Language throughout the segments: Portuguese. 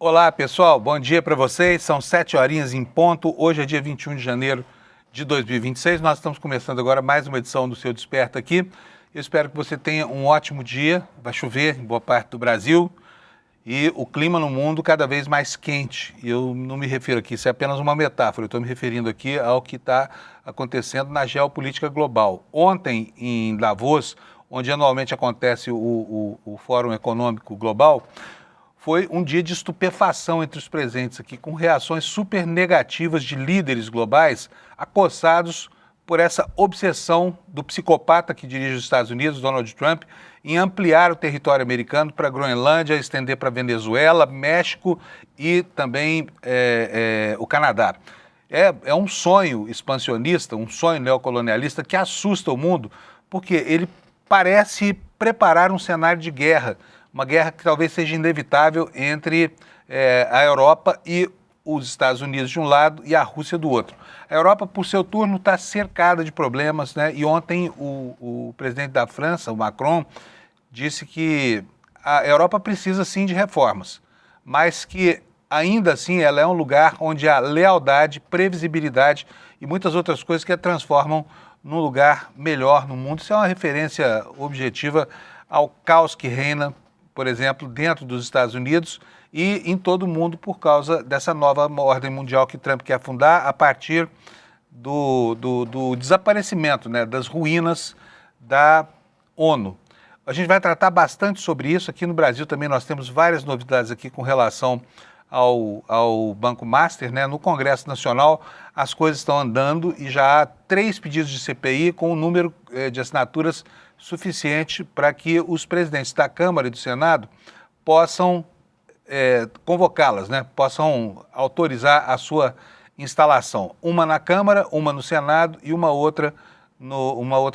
Olá, pessoal. Bom dia para vocês. São 7 horinhas em ponto. Hoje é dia 21 de janeiro de 2026. Nós estamos começando agora mais uma edição do seu Desperta aqui. Eu espero que você tenha um ótimo dia. Vai chover em boa parte do Brasil e o clima no mundo cada vez mais quente. E eu não me refiro aqui, isso é apenas uma metáfora. Eu estou me referindo aqui ao que está acontecendo na geopolítica global. Ontem, em Davos, onde anualmente acontece o Fórum Econômico Global, foi um dia de estupefação entre os presentes aqui, com reações super negativas de líderes globais acossados por essa obsessão do psicopata que dirige os Estados Unidos, Donald Trump, em ampliar o território americano para a Groenlândia, estender para a Venezuela, México e também o Canadá. É um sonho expansionista, um sonho neocolonialista que assusta o mundo, porque ele parece preparar um cenário de guerra, uma guerra que talvez seja inevitável entre a Europa e os Estados Unidos de um lado e a Rússia do outro. A Europa, por seu turno, está cercada de problemas, né? E ontem o presidente da França, o Macron, disse que a Europa precisa sim de reformas, mas que ainda assim ela é um lugar onde há lealdade, previsibilidade e muitas outras coisas que a transformam num lugar melhor no mundo. Isso é uma referência objetiva ao caos que reina, por exemplo, dentro dos Estados Unidos e em todo o mundo por causa dessa nova ordem mundial que Trump quer fundar a partir do desaparecimento, né, das ruínas da ONU. A gente vai tratar bastante sobre isso. Aqui no Brasil também nós temos várias novidades aqui com relação ao Banco Master, né? No Congresso Nacional as coisas estão andando e já há 3 pedidos de CPI com um número de assinaturas suficiente para que os presidentes da Câmara e do Senado possam convocá-las, né? Possam autorizar a sua instalação. Uma na Câmara, uma no Senado e uma outra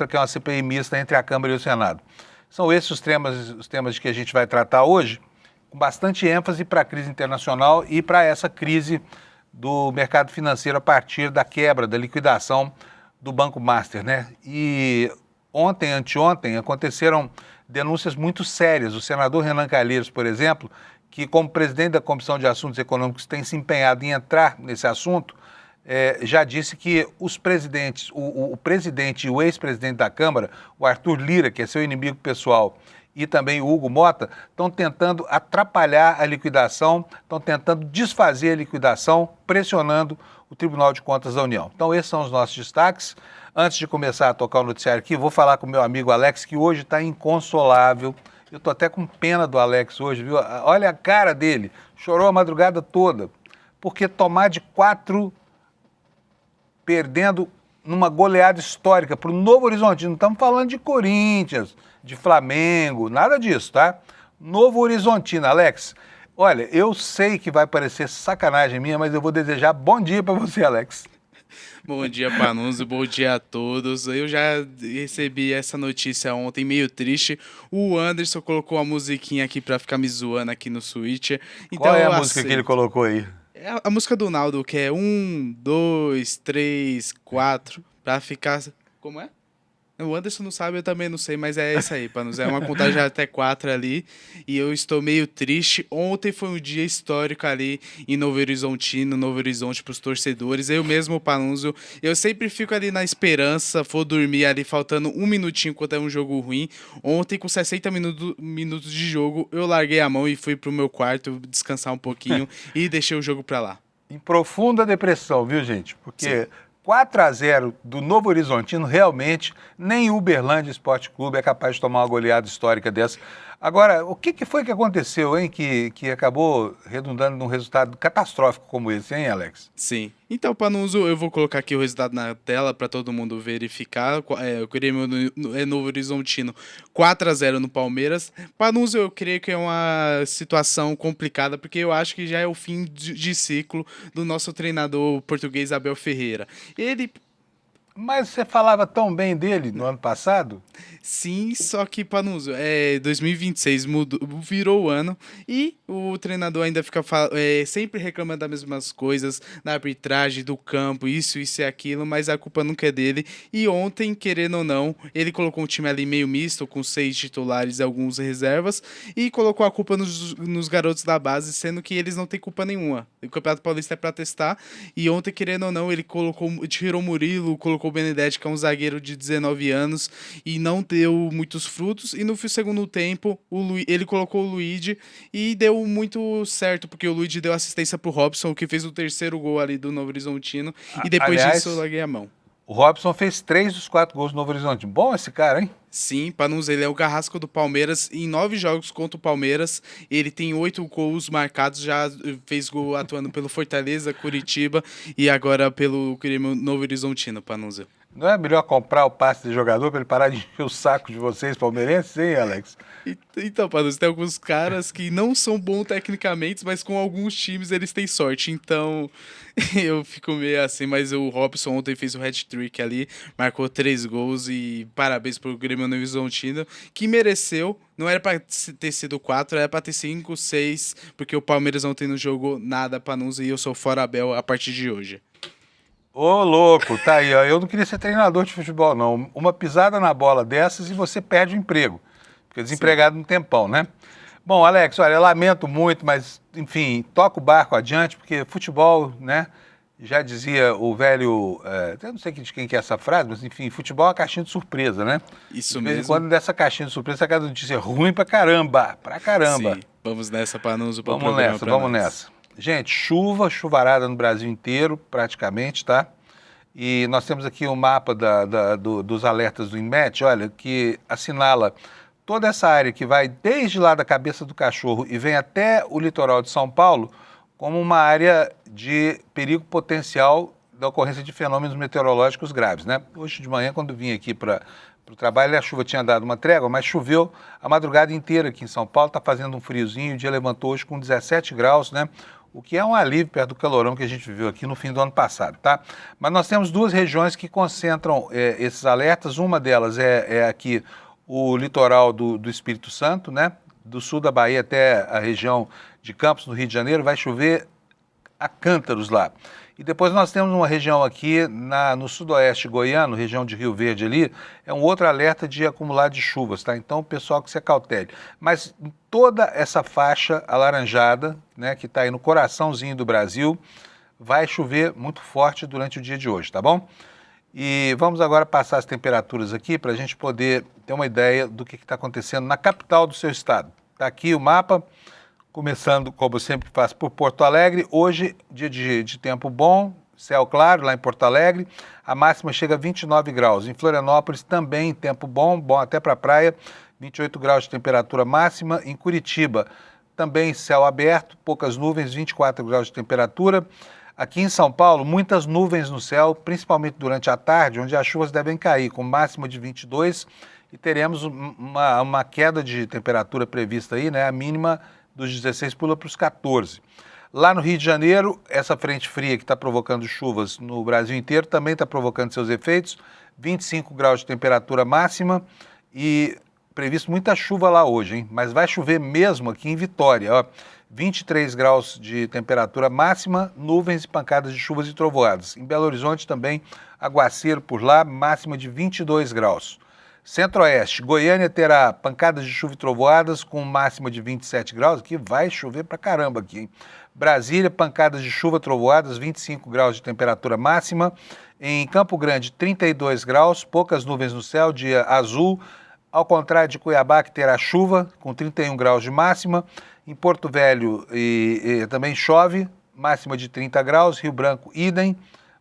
que é uma CPI mista entre a Câmara e o Senado. São esses os temas de que a gente vai tratar hoje, com bastante ênfase para a crise internacional e para essa crise do mercado financeiro a partir da quebra, da liquidação do Banco Master, né? E ontem, anteontem, aconteceram denúncias muito sérias. O senador Renan Calheiros, por exemplo, que como presidente da Comissão de Assuntos Econômicos tem se empenhado em entrar nesse assunto, já disse que os presidentes, o presidente e o ex-presidente da Câmara, o Arthur Lira, que é seu inimigo pessoal, e também o Hugo Mota, estão tentando atrapalhar a liquidação, estão tentando desfazer a liquidação, pressionando o Tribunal de Contas da União. Então esses são os nossos destaques. Antes de começar a tocar o noticiário aqui, vou falar com o meu amigo Alex, que hoje está inconsolável. Eu estou até com pena do Alex hoje, viu? Olha a cara dele, chorou a madrugada toda, porque tomar de 4, perdendo numa goleada histórica para o Novo Horizontino, não estamos falando de Corinthians, de Flamengo, nada disso, tá? Novo Horizontino, Alex, olha, eu sei que vai parecer sacanagem minha, mas eu vou desejar bom dia para você, Alex. Bom dia, Panunzio, bom dia a todos. Eu já recebi essa notícia ontem, meio triste. O Anderson colocou a musiquinha aqui pra ficar me zoando aqui no Switch. Então Qual é a eu música que ele aceito. colocou aí? É a música do Naldo, que é 1, 2, 3, 4, pra ficar. Como é? O Anderson não sabe, eu também não sei, mas é isso aí, Panus. É uma contagem até 4 ali. E eu estou meio triste. Ontem foi um dia histórico ali em Novo Horizontino, Novo Horizonte para os torcedores. Eu mesmo, Panunzio, eu sempre fico ali na esperança, vou dormir ali faltando um minutinho quando é um jogo ruim. Ontem, com 60 minutos de jogo, eu larguei a mão e fui pro meu quarto descansar um pouquinho e deixei o jogo pra lá. Em profunda depressão, viu, gente? Sim. Porque 4-0 do Novo Horizontino, realmente, nem o Uberlândia Esporte Clube é capaz de tomar uma goleada histórica dessa. Agora, o que foi que aconteceu, hein, que acabou redundando num resultado catastrófico como esse, hein, Alex? Sim. Então, Panuso, eu vou colocar aqui o resultado na tela para todo mundo verificar. O Grêmio é Novo Horizontino 4-0 no Palmeiras. Panuso, eu creio que é uma situação complicada, porque eu acho que já é o fim de ciclo do nosso treinador português Abel Ferreira. Ele Mas você falava tão bem dele no ano passado? Sim, só que, Panuso, 2026 mudou, virou o ano e o treinador ainda fica sempre reclamando das mesmas coisas, na arbitragem, do campo, isso e aquilo, mas a culpa nunca é dele. E ontem, querendo ou não, ele colocou um time ali meio misto, com 6 titulares e alguns reservas, e colocou a culpa nos garotos da base, sendo que eles não têm culpa nenhuma. O Campeonato Paulista é pra testar, e ontem, querendo ou não, ele tirou o Murilo, colocou o Benedetti, que é um zagueiro de 19 anos, e não deu muitos frutos, e no segundo tempo ele colocou o Luigi e deu muito certo, porque o Luigi deu assistência pro Robson, que fez o terceiro gol ali do Novo Horizontino, e depois Aliás, disso eu larguei a mão. o Robson fez 3 dos 4 gols do Novo Horizonte. Bom esse cara, hein? Sim, Panuso, ele é o carrasco do Palmeiras. Em 9 jogos contra o Palmeiras, ele tem 8 gols marcados. Já fez gol atuando pelo Fortaleza, Curitiba e agora pelo Novo Horizontino, Panuso. Não é melhor comprar o passe de jogador para ele parar de encher o saco de vocês, palmeirenses, hein, Alex? Então, Panuso, tem alguns caras que não são bons tecnicamente, mas com alguns times eles têm sorte. Então, eu fico meio assim, mas o Robson ontem fez o hat-trick ali, marcou 3 gols e parabéns pro Grêmio Novo Horizontino, que mereceu. Não era pra ter sido 4, era pra ter 5, 6, porque o Palmeiras ontem não jogou nada, Panuso, e eu sou fora Abel a partir de hoje. Ô, louco, tá aí, ó. Eu não queria ser treinador de futebol, não. Uma pisada na bola dessas e você perde o emprego. Fica desempregado um tempão, né? Bom, Alex, olha, eu lamento muito, mas, enfim, toca o barco adiante, porque futebol, né? Já dizia o velho, eu não sei de quem que é essa frase, mas, enfim, futebol é uma caixinha de surpresa, né? Isso de vez em mesmo. quando dessa caixinha de surpresa, sai cada notícia ruim pra caramba, Sim, vamos nessa, Panuso, pro Vamos programa nessa, pra vamos nós. nessa. Gente, chuvarada no Brasil inteiro, praticamente, tá? E nós temos aqui um mapa dos alertas do INMET, olha, que assinala toda essa área que vai desde lá da Cabeça do Cachorro e vem até o litoral de São Paulo como uma área de perigo potencial da ocorrência de fenômenos meteorológicos graves, né? Hoje de manhã, quando vim aqui para o trabalho, a chuva tinha dado uma trégua, mas choveu a madrugada inteira aqui em São Paulo, está fazendo um friozinho, o dia levantou hoje com 17 graus, né? O que é um alívio perto do calorão que a gente viveu aqui no fim do ano passado, tá? Mas nós temos 2 regiões que concentram esses alertas. Uma delas é aqui o litoral do Espírito Santo, né? Do sul da Bahia até a região de Campos, no Rio de Janeiro, vai chover a cântaros lá. E depois nós temos uma região aqui no sudoeste goiano, região de Rio Verde ali, é um outro alerta de acumulado de chuvas, tá? Então, o pessoal que se acautele. Mas em toda essa faixa alaranjada, né, que está aí no coraçãozinho do Brasil, vai chover muito forte durante o dia de hoje, tá bom? E vamos agora passar as temperaturas aqui para a gente poder ter uma ideia do que está acontecendo na capital do seu estado. Está aqui o mapa. Começando, como eu sempre faço, por Porto Alegre. Hoje, dia de tempo bom, céu claro lá em Porto Alegre. A máxima chega a 29 graus. Em Florianópolis também tempo bom, bom até para a praia. 28 graus de temperatura máxima. Em Curitiba também céu aberto, poucas nuvens, 24 graus de temperatura. Aqui em São Paulo, muitas nuvens no céu, principalmente durante a tarde, onde as chuvas devem cair, com máxima de 22. E teremos uma queda de temperatura prevista aí, né? A mínima dos 16 pula para os 14. Lá no Rio de Janeiro, essa frente fria que está provocando chuvas no Brasil inteiro também está provocando seus efeitos. 25 graus de temperatura máxima e previsto muita chuva lá hoje, hein? Mas vai chover mesmo aqui em Vitória, ó. 23 graus de temperatura máxima, nuvens e pancadas de chuvas e trovoadas. Em Belo Horizonte também, aguaceiro por lá, máxima de 22 graus. Centro-Oeste, Goiânia terá pancadas de chuva e trovoadas com máxima de 27 graus, aqui vai chover pra caramba aqui, hein? Brasília, pancadas de chuva, trovoadas, 25 graus de temperatura máxima. Em Campo Grande, 32 graus, poucas nuvens no céu, dia azul, ao contrário de Cuiabá, que terá chuva, com 31 graus de máxima. Em Porto Velho também chove, máxima de 30 graus, Rio Branco, idem,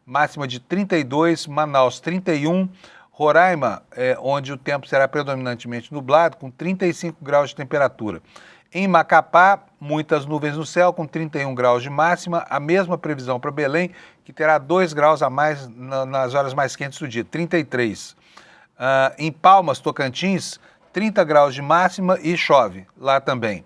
máxima de 32, Manaus, 31 Roraima, onde o tempo será predominantemente nublado, com 35 graus de temperatura. Em Macapá, muitas nuvens no céu, com 31 graus de máxima. A mesma previsão para Belém, que terá 2 graus a mais nas horas mais quentes do dia, 33. Em Palmas, Tocantins, 30 graus de máxima e chove lá também.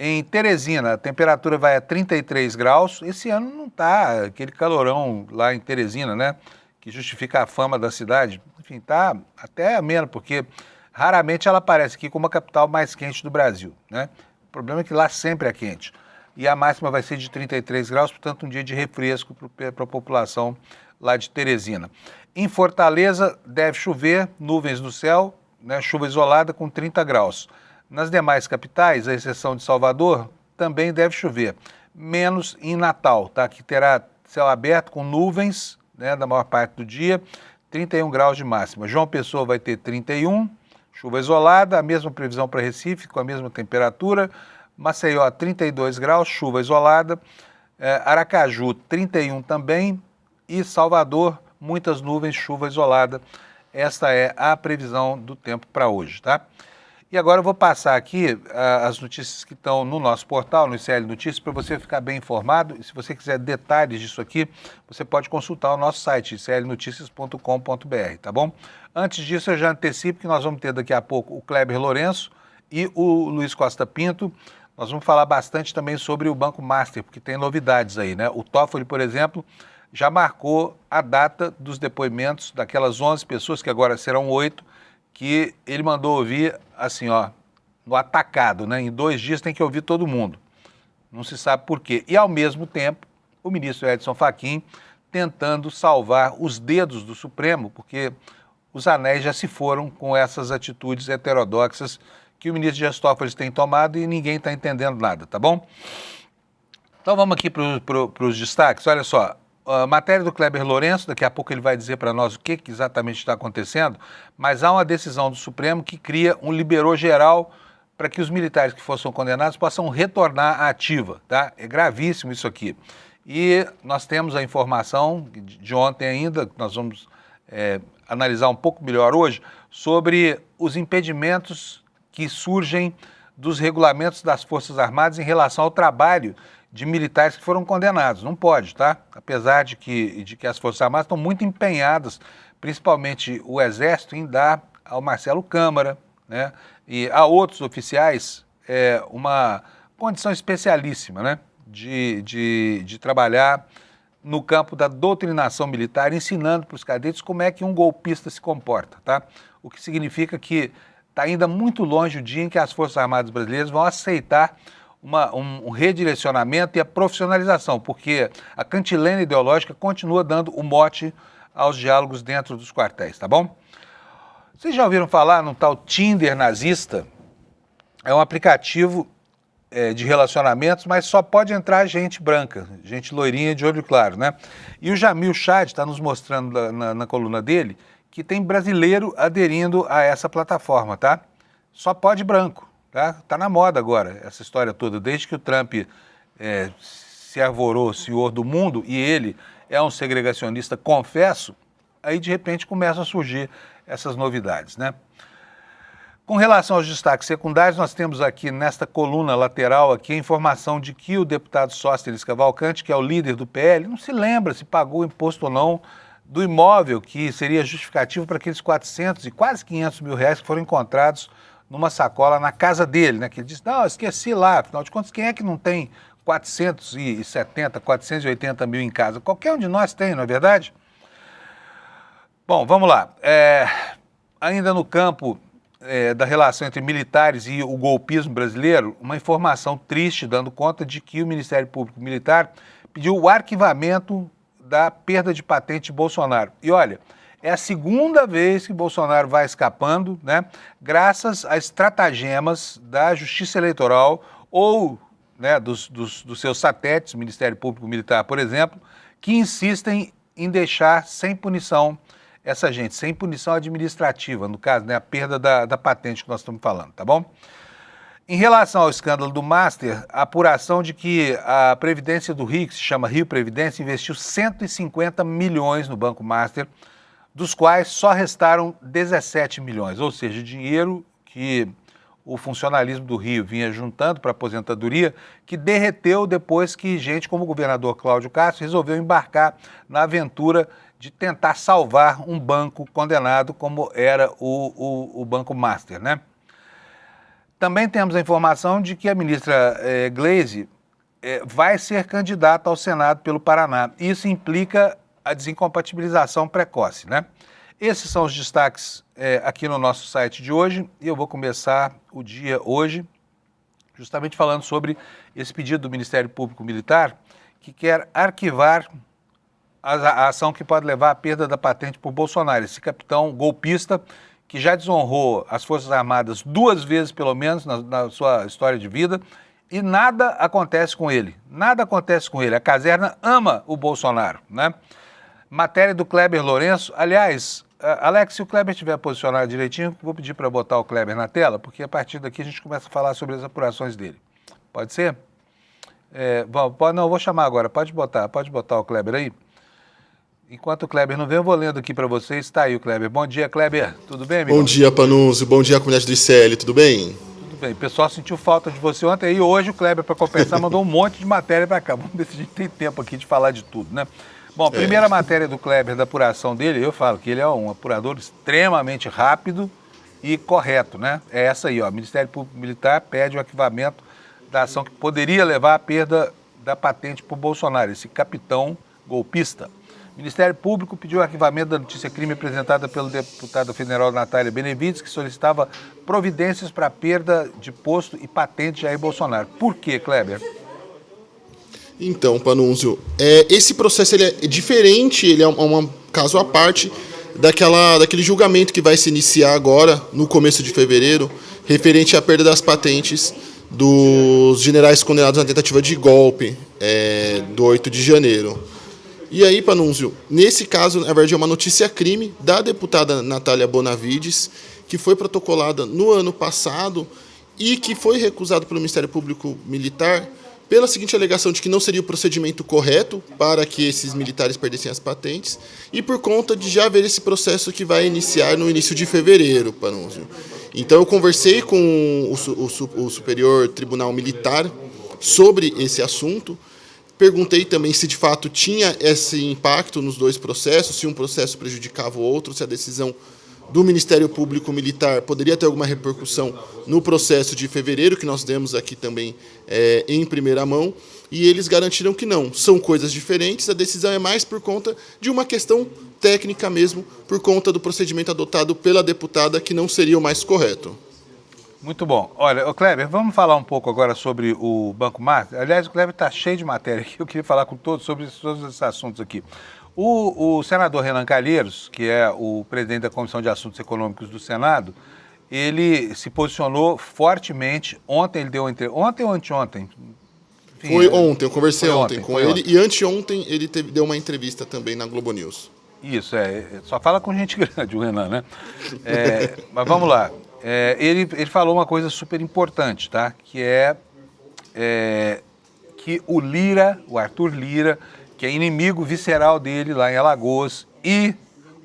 Em Teresina, a temperatura vai a 33 graus. Esse ano não está aquele calorão lá em Teresina, né? que justifica a fama da cidade, enfim, está até ameno, porque raramente ela aparece aqui como a capital mais quente do Brasil, né? O problema é que lá sempre é quente. E a máxima vai ser de 33 graus, portanto, um dia de refresco para a população lá de Teresina. Em Fortaleza, deve chover, nuvens no céu, né, chuva isolada com 30 graus. Nas demais capitais, à exceção de Salvador, também deve chover, menos em Natal, tá? Que terá céu aberto com nuvens, né, da maior parte do dia, 31 graus de máxima. João Pessoa vai ter 31, chuva isolada, a mesma previsão para Recife, com a mesma temperatura. Maceió, 32 graus, chuva isolada. Aracaju, 31 também. E Salvador, muitas nuvens, chuva isolada. Esta é a previsão do tempo para hoje, tá? E agora eu vou passar aqui as notícias que estão no nosso portal, no ICL Notícias, para você ficar bem informado. E se você quiser detalhes disso aqui, você pode consultar o nosso site, iclnoticias.com.br, tá bom? Antes disso, eu já antecipo que nós vamos ter daqui a pouco o Kleber Lourenço e o Luiz Costa Pinto. Nós vamos falar bastante também sobre o Banco Master, porque tem novidades aí, né? O Toffoli, por exemplo, já marcou a data dos depoimentos daquelas 11 pessoas, que agora serão 8, que ele mandou ouvir, assim, ó, no atacado, né? Em 2 dias tem que ouvir todo mundo. Não se sabe por quê. E, ao mesmo tempo, o ministro Edson Fachin tentando salvar os dedos do Supremo, porque os anéis já se foram com essas atitudes heterodoxas que o ministro Dias Toffoli tem tomado e ninguém está entendendo nada, tá bom? Então vamos aqui para os destaques. Olha só, a matéria do Kleber Lourenço, daqui a pouco ele vai dizer para nós o que exatamente está acontecendo, mas há uma decisão do Supremo que cria um liberou geral para que os militares que fossem condenados possam retornar à ativa, tá? É gravíssimo isso aqui. E nós temos a informação de ontem ainda, que nós vamos analisar um pouco melhor hoje, sobre os impedimentos que surgem dos regulamentos das Forças Armadas em relação ao trabalho de militares que foram condenados. Não pode, tá? Apesar de que as Forças Armadas estão muito empenhadas, principalmente o Exército, em dar ao Marcelo Câmara, né, e a outros oficiais uma condição especialíssima, né, de trabalhar no campo da doutrinação militar, ensinando para os cadetes como é que um golpista se comporta, tá? O que significa que está ainda muito longe o dia em que as Forças Armadas brasileiras vão aceitar um redirecionamento e a profissionalização, porque a cantilena ideológica continua dando o mote aos diálogos dentro dos quartéis, tá bom? Vocês já ouviram falar num tal Tinder nazista? É um aplicativo de relacionamentos, mas só pode entrar gente branca, gente loirinha de olho claro, né? E o Jamil Chad está nos mostrando na coluna dele que tem brasileiro aderindo a essa plataforma, tá? Só pode branco, tá? Tá na moda agora essa história toda, desde que o Trump se arvorou senhor do mundo e ele é um segregacionista, confesso, aí de repente começam a surgir essas novidades, né? Com relação aos destaques secundários, nós temos aqui nesta coluna lateral aqui a informação de que o deputado Sóstenes Cavalcante, que é o líder do PL, não se lembra se pagou o imposto ou não do imóvel que seria justificativo para aqueles 400 e quase 500 mil reais que foram encontrados numa sacola na casa dele, né? Que ele disse, não, eu esqueci lá, afinal de contas, quem é que não tem 470, 480 mil em casa? Qualquer um de nós tem, não é verdade? Bom, vamos lá. Ainda no campo da relação entre militares e o golpismo brasileiro, uma informação triste dando conta de que o Ministério Público Militar pediu o arquivamento da perda de patente de Bolsonaro. E olha, é a segunda vez que Bolsonaro vai escapando, né, graças a estratagemas da Justiça Eleitoral ou, né, dos seus satélites, Ministério Público Militar, por exemplo, que insistem em deixar sem punição essa gente, sem punição administrativa, no caso, né, a perda da patente que nós estamos falando, tá bom? Em relação ao escândalo do Master, a apuração de que a Previdência do Rio, que se chama Rio Previdência, investiu 150 milhões no Banco Master, dos quais só restaram 17 milhões, ou seja, dinheiro que o funcionalismo do Rio vinha juntando para a aposentadoria, que derreteu depois que gente como o governador Cláudio Castro resolveu embarcar na aventura de tentar salvar um banco condenado como era o Banco Master, né? Também temos a informação de que a ministra Gleisi vai ser candidata ao Senado pelo Paraná. Isso implica a desincompatibilização precoce, né? Esses são os destaques aqui no nosso site de hoje e eu vou começar o dia hoje justamente falando sobre esse pedido do Ministério Público Militar que quer arquivar a ação que pode levar à perda da patente por Bolsonaro, esse capitão golpista que já desonrou as Forças Armadas 2 vezes, pelo menos, na sua história de vida, e nada acontece com ele. Nada acontece com ele. A caserna ama o Bolsonaro, né? Matéria do Kleber Lourenço. Aliás, Alex, se o Kleber estiver posicionado direitinho, vou pedir para botar o Kleber na tela, porque a partir daqui a gente começa a falar sobre as apurações dele. Pode ser? Não, eu vou chamar agora. Pode botar o Kleber aí. Enquanto o Kleber não vem, eu vou lendo aqui para vocês. Está aí o Kleber. Bom dia, Kleber. Tudo bem, amigo? Bom dia, Panunzio. Bom dia, comunidade do ICL. Tudo bem? Tudo bem. O pessoal sentiu falta de você ontem e hoje o Kleber, para compensar, mandou um monte de matéria para cá. Vamos ver se a gente tem tempo aqui de falar de tudo, né? Bom, a primeira matéria do Kleber, da apuração dele, eu falo que ele é um apurador extremamente rápido e correto, né? É essa aí, ó. O Ministério Público Militar pede o arquivamento da ação que poderia levar à perda da patente por Bolsonaro, esse capitão golpista. O Ministério Público pediu o arquivamento da notícia-crime apresentada pelo deputado federal Natália Benevides, que solicitava providências para a perda de posto e patente de Jair Bolsonaro. Por quê, Kleber? Então, Panunzio, esse processo ele é diferente, ele é um caso à parte daquele julgamento que vai se iniciar agora, no começo de fevereiro, referente à perda das patentes dos generais condenados na tentativa de golpe do 8 de janeiro. E aí, Panunzio, nesse caso, na verdade, é uma notícia-crime da deputada Natália Bonavides, que foi protocolada no ano passado e que foi recusado pelo Ministério Público Militar pela seguinte alegação de que não seria o procedimento correto para que esses militares perdessem as patentes e por conta de já haver esse processo que vai iniciar no início de fevereiro, Panunzio. Então, eu conversei com o Superior Tribunal Militar sobre esse assunto. Perguntei também se de fato tinha esse impacto nos dois processos, se um processo prejudicava o outro, se a decisão do Ministério Público Militar poderia ter alguma repercussão no processo de fevereiro, que nós demos aqui também em primeira mão, e eles garantiram que não. São coisas diferentes, a decisão é mais por conta de uma questão técnica mesmo, por conta do procedimento adotado pela deputada, que não seria o mais correto. Muito bom. Olha, Kleber, vamos falar um pouco agora sobre o Banco Master. Aliás, o Kleber está cheio de matéria aqui, eu queria falar com sobre todos esses assuntos aqui. O senador Renan Calheiros, que é o presidente da Comissão de Assuntos Econômicos do Senado, ele se posicionou fortemente. Ontem ele deu uma entrevista. Ontem ou anteontem? Enfim, foi ontem, eu conversei ontem com ele. Ontem. E anteontem ele deu uma entrevista também na Globo News. Isso, só fala com gente grande o Renan, né? Mas vamos lá. Ele falou uma coisa super importante, tá? Que que o Arthur Lira, que é inimigo visceral dele lá em Alagoas, e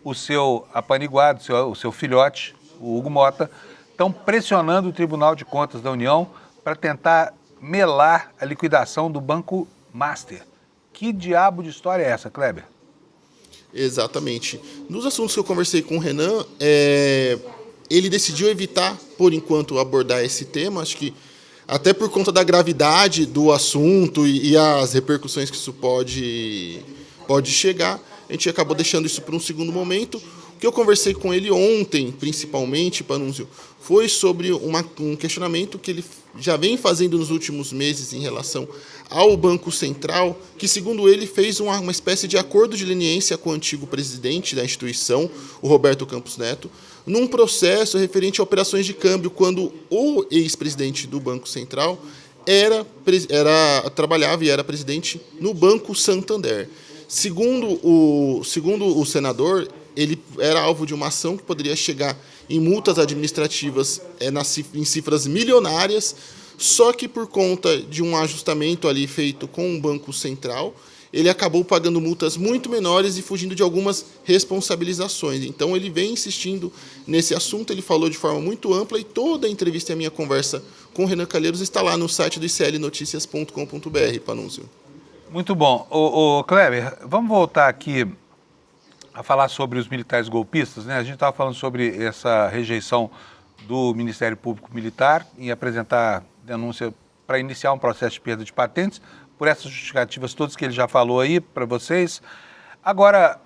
o seu apaniguado, o seu filhote, o Hugo Mota, estão pressionando o Tribunal de Contas da União para tentar melar a liquidação do Banco Master. Que diabo de história é essa, Kleber? Exatamente. Nos assuntos que eu conversei com o Renan, ele decidiu evitar, por enquanto, abordar esse tema, acho que até por conta da gravidade do assunto e as repercussões que isso pode chegar, a gente acabou deixando isso para um segundo momento. O que eu conversei com ele ontem, principalmente, Panunzio, foi sobre um questionamento que ele já vem fazendo nos últimos meses em relação ao Banco Central, que, segundo ele, fez uma espécie de acordo de leniência com o antigo presidente da instituição, o Roberto Campos Neto, num processo referente a operações de câmbio, quando o ex-presidente do Banco Central trabalhava e era presidente no Banco Santander. Segundo o senador, ele era alvo de uma ação que poderia chegar em multas administrativas em cifras milionárias, só que por conta de um ajustamento ali feito com o Banco Central, ele acabou pagando multas muito menores e fugindo de algumas responsabilizações. Então, ele vem insistindo nesse assunto, ele falou de forma muito ampla, e toda a entrevista e a minha conversa com o Renan Calheiros está lá no site do iclnoticias.com.br, Panunzio. Muito bom. Kleber, vamos voltar aqui a falar sobre os militares golpistas, né? A gente estava falando sobre essa rejeição do Ministério Público Militar em apresentar denúncia para iniciar um processo de perda de patentes, por essas justificativas todas que ele já falou aí para vocês. Agora,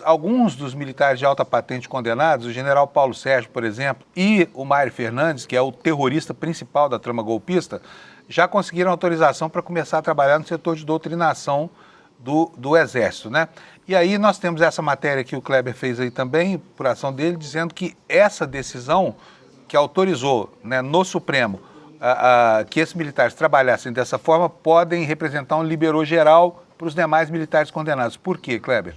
alguns dos militares de alta patente condenados, o general Paulo Sérgio, por exemplo, e o Mário Fernandes, que é o terrorista principal da trama golpista, já conseguiram autorização para começar a trabalhar no setor de doutrinação do Exército, né? E aí nós temos essa matéria que o Kleber fez aí também, por ação dele, dizendo que essa decisão que autorizou, né, no Supremo que esses militares trabalhassem dessa forma podem representar um liberou geral para os demais militares condenados. Por quê, Kleber?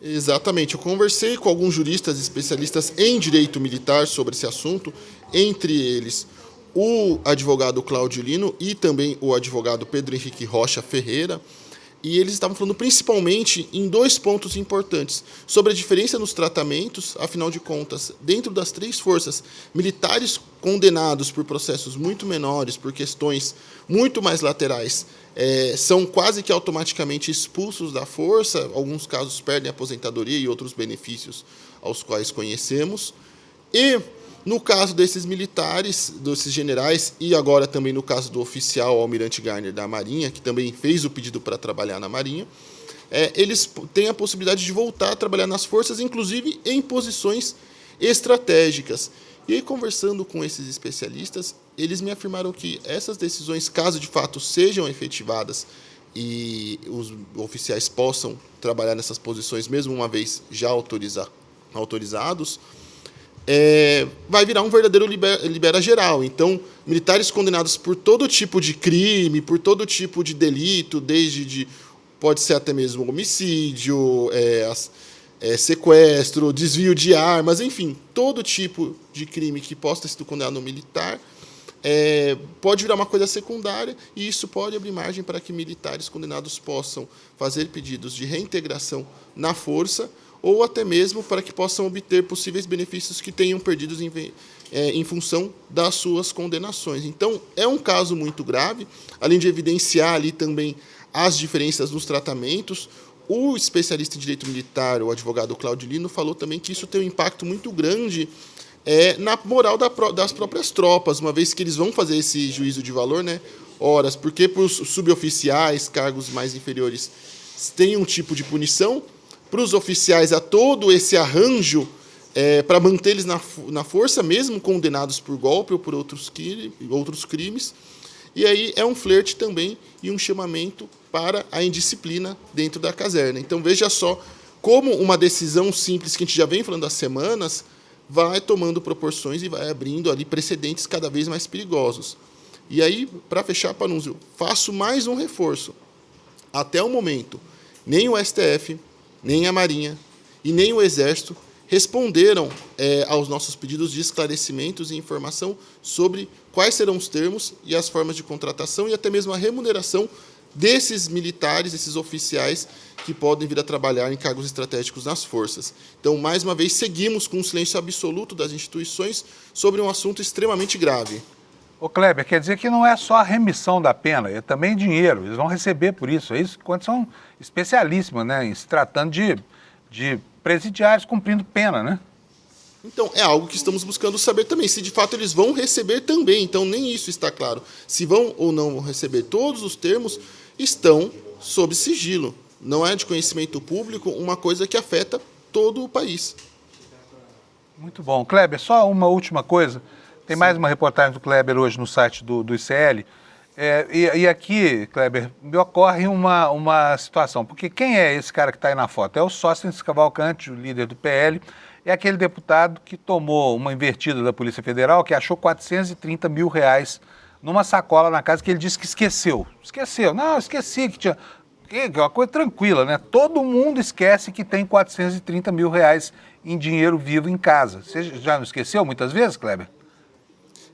Exatamente. Eu conversei com alguns juristas especialistas em direito militar sobre esse assunto, entre eles o advogado Cláudio Lino e também o advogado Pedro Henrique Rocha Ferreira, e eles estavam falando principalmente em dois pontos importantes, sobre a diferença nos tratamentos. Afinal de contas, dentro das três forças, militares condenados por processos muito menores, por questões muito mais laterais, são quase que automaticamente expulsos da força, alguns casos perdem a aposentadoria e outros benefícios aos quais conhecemos. E no caso desses militares, desses generais, e agora também no caso do oficial Almirante Garner da Marinha, que também fez o pedido para trabalhar na Marinha, eles têm a possibilidade de voltar a trabalhar nas forças, inclusive em posições estratégicas. E aí, conversando com esses especialistas, eles me afirmaram que essas decisões, caso de fato sejam efetivadas e os oficiais possam trabalhar nessas posições, mesmo uma vez já autorizados, vai virar um verdadeiro libera geral. Então, militares condenados por todo tipo de crime, por todo tipo de delito, pode ser até mesmo homicídio, sequestro, desvio de armas, enfim, todo tipo de crime que possa ter sido condenado no militar, pode virar uma coisa secundária, e isso pode abrir margem para que militares condenados possam fazer pedidos de reintegração na força, ou até mesmo para que possam obter possíveis benefícios que tenham perdidos em função das suas condenações. Então, é um caso muito grave, além de evidenciar ali também as diferenças nos tratamentos. O especialista em direito militar, o advogado Cláudio Lino, falou também que isso tem um impacto muito grande na moral das próprias tropas, uma vez que eles vão fazer esse juízo de valor, né? Horas, porque para os suboficiais, cargos mais inferiores, tem um tipo de punição. Para os oficiais, há todo esse arranjo para manter eles na força, mesmo condenados por golpe ou por outros crimes. E aí é um flerte também e um chamamento para a indisciplina dentro da caserna. Então, veja só como uma decisão simples que a gente já vem falando há semanas vai tomando proporções e vai abrindo ali precedentes cada vez mais perigosos. E aí, para fechar, Panunzio, faço mais um reforço. Até o momento, nem o STF, nem a Marinha e nem o Exército responderam aos nossos pedidos de esclarecimentos e informação sobre quais serão os termos e as formas de contratação e até mesmo a remuneração desses militares, desses oficiais que podem vir a trabalhar em cargos estratégicos nas forças. Então, mais uma vez, seguimos com um silêncio absoluto das instituições sobre um assunto extremamente grave. Ô Kleber, quer dizer que não é só a remissão da pena, é também dinheiro, eles vão receber por isso. É isso, quando são especialíssimos, né, em se tratando de presidiários cumprindo pena, né? Então, é algo que estamos buscando saber também, se de fato eles vão receber também. Então, nem isso está claro. Se vão ou não vão receber, todos os termos estão sob sigilo. Não é de conhecimento público, uma coisa que afeta todo o país. Muito bom. Kleber, só uma última coisa. Tem mais uma reportagem do Kleber hoje no site do ICL. E aqui, Kleber, me ocorre uma situação. Porque quem é esse cara que está aí na foto? É o Sóstenes Cavalcante, o líder do PL. É aquele deputado que tomou uma invertida da Polícia Federal, que achou R$430 mil numa sacola na casa, que ele disse que esqueceu. Esqueceu. Não, esqueci que tinha... É uma coisa tranquila, né? Todo mundo esquece que tem R$430 mil em dinheiro vivo em casa. Você já não esqueceu muitas vezes, Kleber?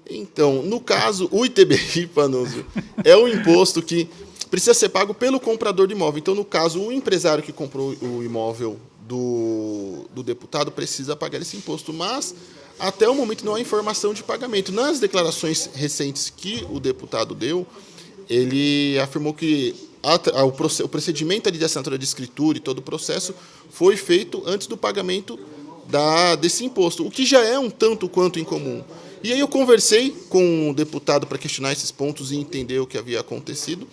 Então, no caso, o ITBI, Panunzio, é um imposto que precisa ser pago pelo comprador de imóvel. Então, no caso, o empresário que comprou o imóvel do deputado precisa pagar esse imposto, mas até o momento não há informação de pagamento. Nas declarações recentes que o deputado deu, ele afirmou que o procedimento ali de assinatura de escritura e todo o processo foi feito antes do pagamento desse imposto, o que já é um tanto quanto incomum. E aí eu conversei com o deputado para questionar esses pontos e entender o que havia acontecido.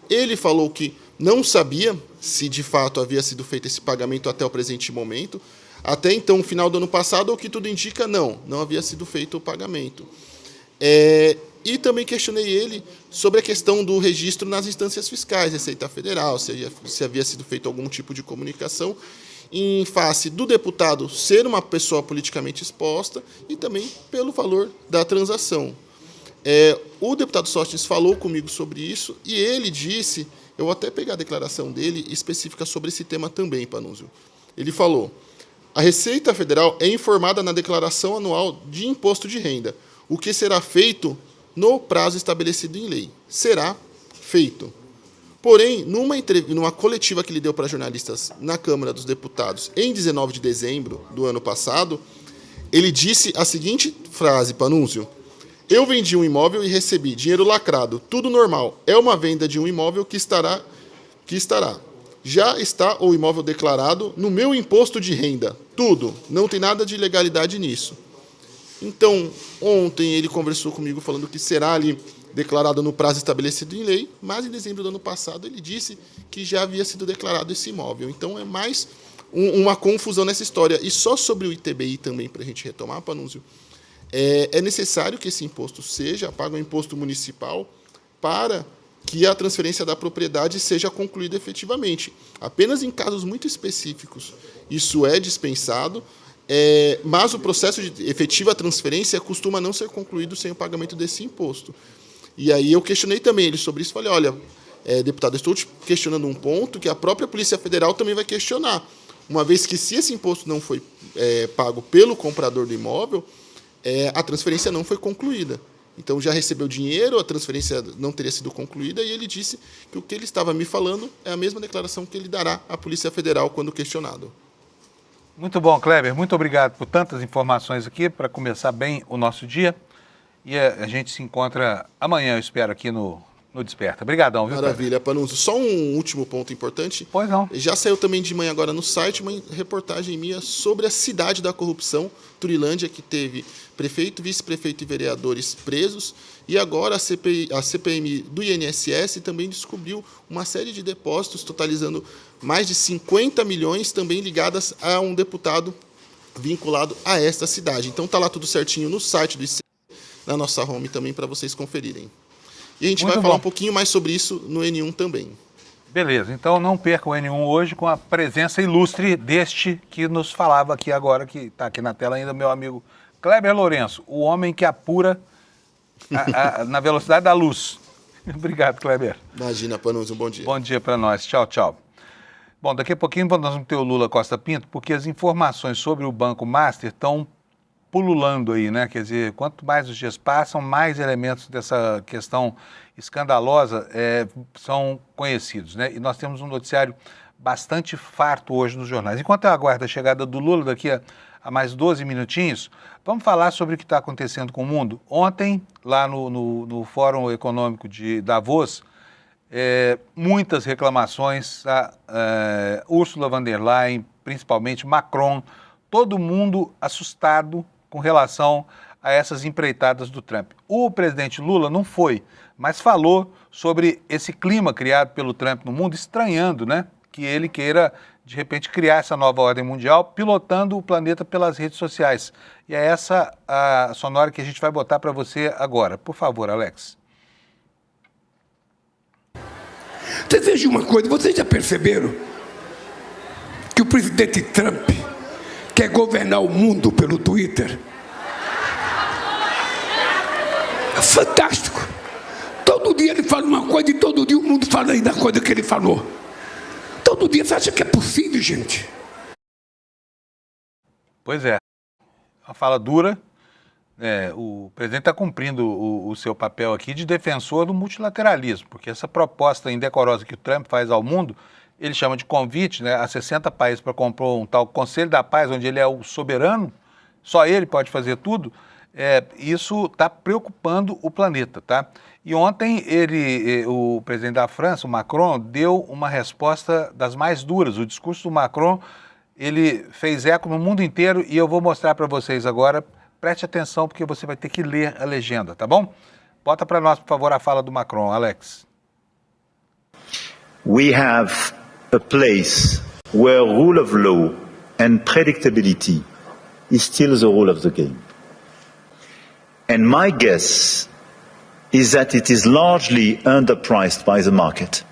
Ele falou que não sabia se de fato havia sido feito esse pagamento até o presente momento. Até então, no final do ano passado, o que tudo indica, não havia sido feito o pagamento. E também questionei ele sobre a questão do registro nas instâncias fiscais, Receita Federal, se havia sido feito algum tipo de comunicação em face do deputado ser uma pessoa politicamente exposta e também pelo valor da transação. O deputado Sóstenes falou comigo sobre isso e ele disse, eu vou até pegar a declaração dele específica sobre esse tema também, Panunzio. Ele falou: a Receita Federal é informada na declaração anual de imposto de renda. O que será feito no prazo estabelecido em lei será feito. Porém, numa coletiva que ele deu para jornalistas na Câmara dos Deputados em 19 de dezembro do ano passado, ele disse a seguinte frase, Panunzio: eu vendi um imóvel e recebi dinheiro lacrado, tudo normal. É uma venda de um imóvel que estará. Já está o imóvel declarado no meu imposto de renda. Tudo. Não tem nada de ilegalidade nisso. Então, ontem ele conversou comigo falando que será ali declarado no prazo estabelecido em lei, mas em dezembro do ano passado ele disse que já havia sido declarado esse imóvel. Então, é mais uma confusão nessa história. E só sobre o ITBI também, para a gente retomar, Panunzio, é necessário que esse imposto seja pago, um imposto municipal, para que a transferência da propriedade seja concluída efetivamente. Apenas em casos muito específicos isso é dispensado, mas o processo de efetiva transferência costuma não ser concluído sem o pagamento desse imposto. E aí eu questionei também ele sobre isso, falei: olha, deputado, estou te questionando um ponto que a própria Polícia Federal também vai questionar, uma vez que se esse imposto não foi pago pelo comprador do imóvel, a transferência não foi concluída. Então, já recebeu dinheiro, a transferência não teria sido concluída, e ele disse que o que ele estava me falando é a mesma declaração que ele dará à Polícia Federal quando questionado. Muito bom, Kleber. Muito obrigado por tantas informações aqui para começar bem o nosso dia. E a gente se encontra amanhã, eu espero, aqui no Desperta. Obrigadão, viu, Maravilha, Panunzio. Só um último ponto importante. Pois não. Já saiu também de manhã agora no site uma reportagem minha sobre a cidade da corrupção, Turilândia, que teve prefeito, vice-prefeito e vereadores presos. E agora a CPM do INSS também descobriu uma série de depósitos, totalizando mais de 50 milhões, também ligadas a um deputado vinculado a esta cidade. Então está lá tudo certinho no site do ICE, na nossa home também, para vocês conferirem. E a gente vai falar um pouquinho mais sobre isso no N1 também. Beleza, então não perca o N1 hoje com a presença ilustre deste que nos falava aqui agora, que está aqui na tela ainda, meu amigo Kleber Lourenço, o homem que apura na velocidade da luz. Obrigado, Kleber. Imagina, Panunzio, um bom dia. Bom dia para nós. Tchau, tchau. Bom, daqui a pouquinho nós vamos ter o Lula Costa Pinto, porque as informações sobre o Banco Master estão pululando aí, né? Quer dizer, quanto mais os dias passam, mais elementos dessa questão escandalosa são conhecidos, né? E nós temos um noticiário bastante farto hoje nos jornais. Enquanto eu aguardo a chegada do Lula daqui a mais 12 minutinhos, vamos falar sobre o que está acontecendo com o mundo. Ontem, lá no Fórum Econômico de Davos, muitas reclamações, Ursula von der Leyen, principalmente Macron, todo mundo assustado com relação a essas empreitadas do Trump. O presidente Lula não foi, mas falou sobre esse clima criado pelo Trump no mundo, estranhando, né, que ele queira, de repente, criar essa nova ordem mundial, pilotando o planeta pelas redes sociais. E é essa a sonora que a gente vai botar para você agora. Por favor, Alex. Você veja uma coisa, vocês já perceberam que o presidente Trump quer governar o mundo pelo Twitter? É fantástico. Todo dia ele fala uma coisa e todo dia o mundo fala aí da coisa que ele falou. Todo dia você acha que é possível, gente? Pois é. Uma fala dura. O presidente está cumprindo o seu papel aqui de defensor do multilateralismo, porque essa proposta indecorosa que o Trump faz ao mundo, ele chama de convite, né, a 60 países para compor um tal Conselho da Paz, onde ele é o soberano, só ele pode fazer tudo, isso está preocupando o planeta, tá? E ontem o presidente da França, o Macron, deu uma resposta das mais duras. O discurso do Macron, ele fez eco no mundo inteiro e eu vou mostrar para vocês agora. Preste atenção porque você vai ter que ler a legenda, tá bom? Bota para nós, por favor, a fala do Macron, Alex. we have a place where rule of law and predictability is still the rule of the game. And my guess is that it is largely underpriced by the market.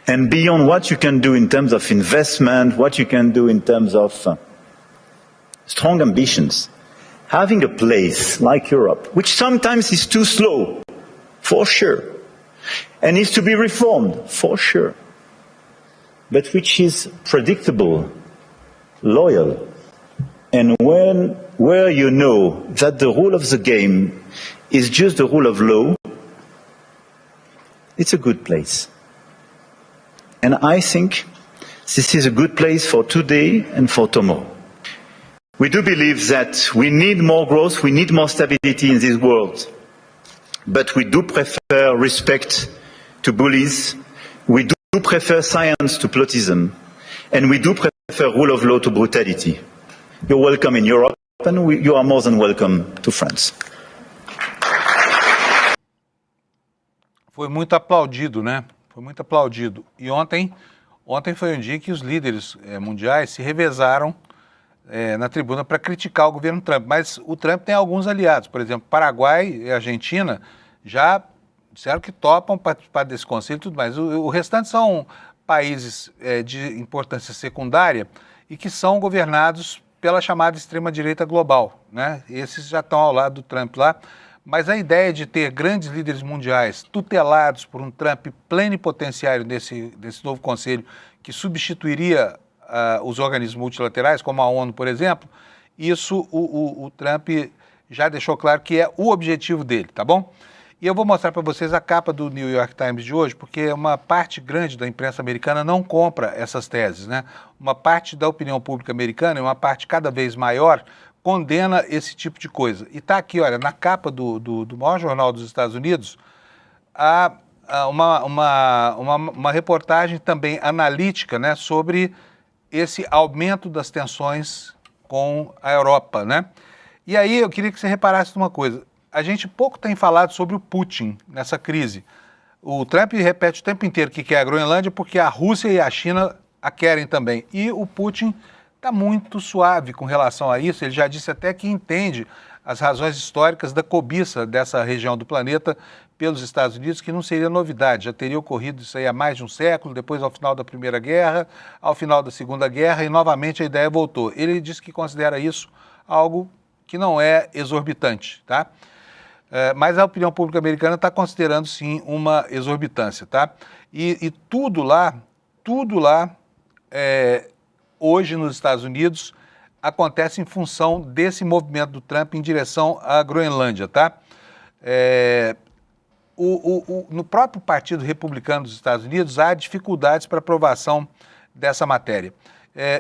And beyond what you can do in terms of investment, what you can do in terms of strong ambitions, having a place like Europe, which sometimes is too slow, for sure, and needs to be reformed, for sure, but which is predictable, loyal, and where you know that the rule of the game is just the rule of law, it's a good place. And I think this is a good place for today and for tomorrow. We do believe that we need more growth, we need more stability in this world. But we do prefer respect to bullies, we do prefer science to plotism, and we do prefer rule of law to brutality. You're welcome in Europe, and you are more than welcome to France. Foi muito aplaudido, né? Foi muito aplaudido. E ontem foi um dia que os líderes mundiais se revezaram na tribuna para criticar o governo Trump. Mas o Trump tem alguns aliados. Por exemplo, Paraguai e Argentina já disseram que topam participar desse conselho e tudo mais. O restante são países de importância secundária e que são governados pela chamada extrema-direita global, né? Esses já estão ao lado do Trump lá. Mas a ideia de ter grandes líderes mundiais tutelados por um Trump plenipotenciário desse novo conselho, que substituiria os organismos multilaterais, como a ONU, por exemplo, isso o Trump já deixou claro que é o objetivo dele, tá bom? E eu vou mostrar para vocês a capa do New York Times de hoje, porque uma parte grande da imprensa americana não compra essas teses, né? Uma parte da opinião pública americana, e uma parte cada vez maior, condena esse tipo de coisa. E está aqui, olha, na capa do maior jornal dos Estados Unidos, há uma reportagem também analítica, né, sobre esse aumento das tensões com a Europa, né? E aí eu queria que você reparasse numa coisa. A gente pouco tem falado sobre o Putin nessa crise. O Trump repete o tempo inteiro que quer a Groenlândia porque a Rússia e a China a querem também. E o Putin está muito suave com relação a isso. Ele já disse até que entende as razões históricas da cobiça dessa região do planeta pelos Estados Unidos, que não seria novidade. Já teria ocorrido isso aí há mais de um século, depois ao final da Primeira Guerra, ao final da Segunda Guerra, e novamente a ideia voltou. Ele disse que considera isso algo que não é exorbitante, tá? Mas a opinião pública americana está considerando, sim, uma exorbitância, tá? E tudo lá, hoje nos Estados Unidos, acontece em função desse movimento do Trump em direção à Groenlândia, tá? No próprio Partido Republicano dos Estados Unidos há dificuldades para aprovação dessa matéria.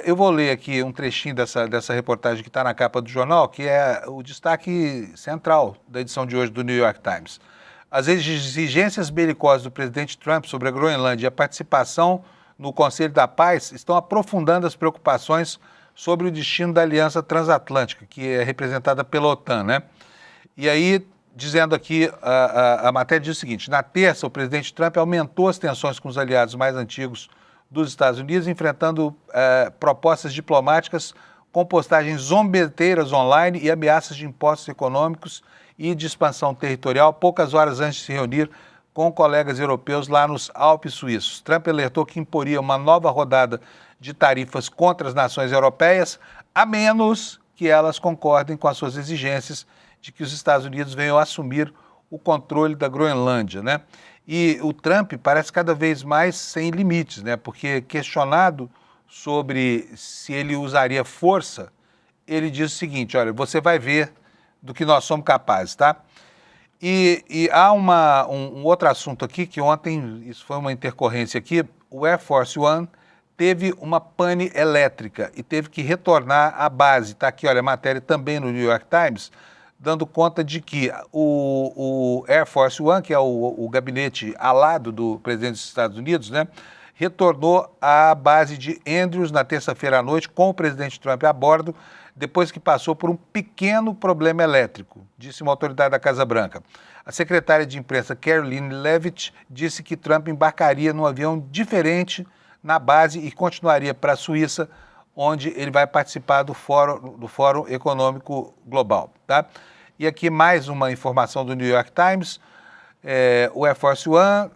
Eu vou ler aqui um trechinho dessa reportagem que está na capa do jornal, que é o destaque central da edição de hoje do New York Times. As exigências belicosas do presidente Trump sobre a Groenlândia e a participação no Conselho da Paz estão aprofundando as preocupações sobre o destino da Aliança Transatlântica, que é representada pela OTAN, né? E aí, dizendo aqui, a matéria diz o seguinte: na terça, o presidente Trump aumentou as tensões com os aliados mais antigos dos Estados Unidos, enfrentando propostas diplomáticas com postagens zombeteiras online e ameaças de impostos econômicos e de expansão territorial, poucas horas antes de se reunir com colegas europeus lá nos Alpes suíços. Trump alertou que imporia uma nova rodada de tarifas contra as nações europeias, a menos que elas concordem com as suas exigências de que os Estados Unidos venham assumir o controle da Groenlândia, né? E o Trump parece cada vez mais sem limites, né? Porque questionado sobre se ele usaria força, ele diz o seguinte: olha, você vai ver do que nós somos capazes, tá? E há um outro assunto aqui, que ontem, isso foi uma intercorrência aqui, o Air Force One teve uma pane elétrica e teve que retornar à base. Está aqui, olha, a matéria também no New York Times, dando conta de que o Air Force One, que é o gabinete alado do presidente dos Estados Unidos, né, retornou à base de Andrews na terça-feira à noite com o presidente Trump a bordo, depois que passou por um pequeno problema elétrico, disse uma autoridade da Casa Branca. A secretária de imprensa Karoline Leavitt disse que Trump embarcaria num avião diferente na base e continuaria para a Suíça, onde ele vai participar do Fórum Econômico Global. Tá? E aqui mais uma informação do New York Times. O Air Force One,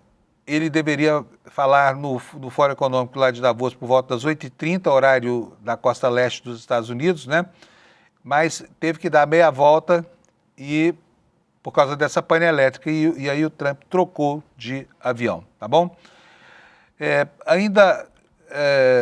ele deveria falar no Fórum Econômico lá de Davos por volta das 8h30, horário da costa leste dos Estados Unidos, né? Mas teve que dar meia volta e por causa dessa pane elétrica, e aí o Trump trocou de avião, tá bom? Ainda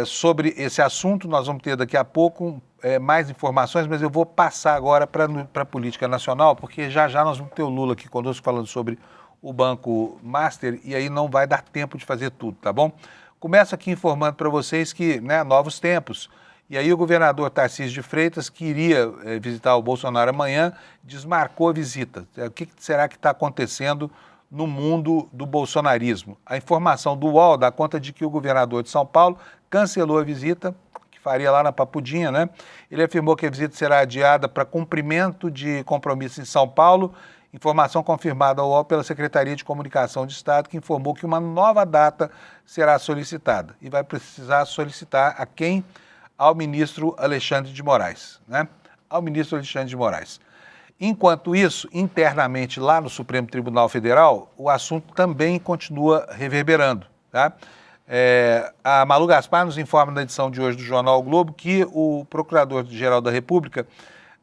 sobre esse assunto, nós vamos ter daqui a pouco mais informações, mas eu vou passar agora para a política nacional, porque já nós vamos ter o Lula aqui conosco falando sobre o Banco Master, e aí não vai dar tempo de fazer tudo, tá bom? Começo aqui informando para vocês que, né, novos tempos. E aí o governador Tarcísio de Freitas, que iria visitar o Bolsonaro amanhã, desmarcou a visita. O que será que está acontecendo no mundo do bolsonarismo? A informação do UOL dá conta de que o governador de São Paulo cancelou a visita, que faria lá na Papudinha, né? Ele afirmou que a visita será adiada para cumprimento de compromisso em São Paulo. Informação confirmada ao UOL pela Secretaria de Comunicação de Estado, que informou que uma nova data será solicitada. E vai precisar solicitar a quem? Ao ministro Alexandre de Moraes, né? Ao ministro Alexandre de Moraes. Enquanto isso, internamente lá no Supremo Tribunal Federal, o assunto também continua reverberando, tá? A Malu Gaspar nos informa na edição de hoje do Jornal o Globo que o Procurador-Geral da República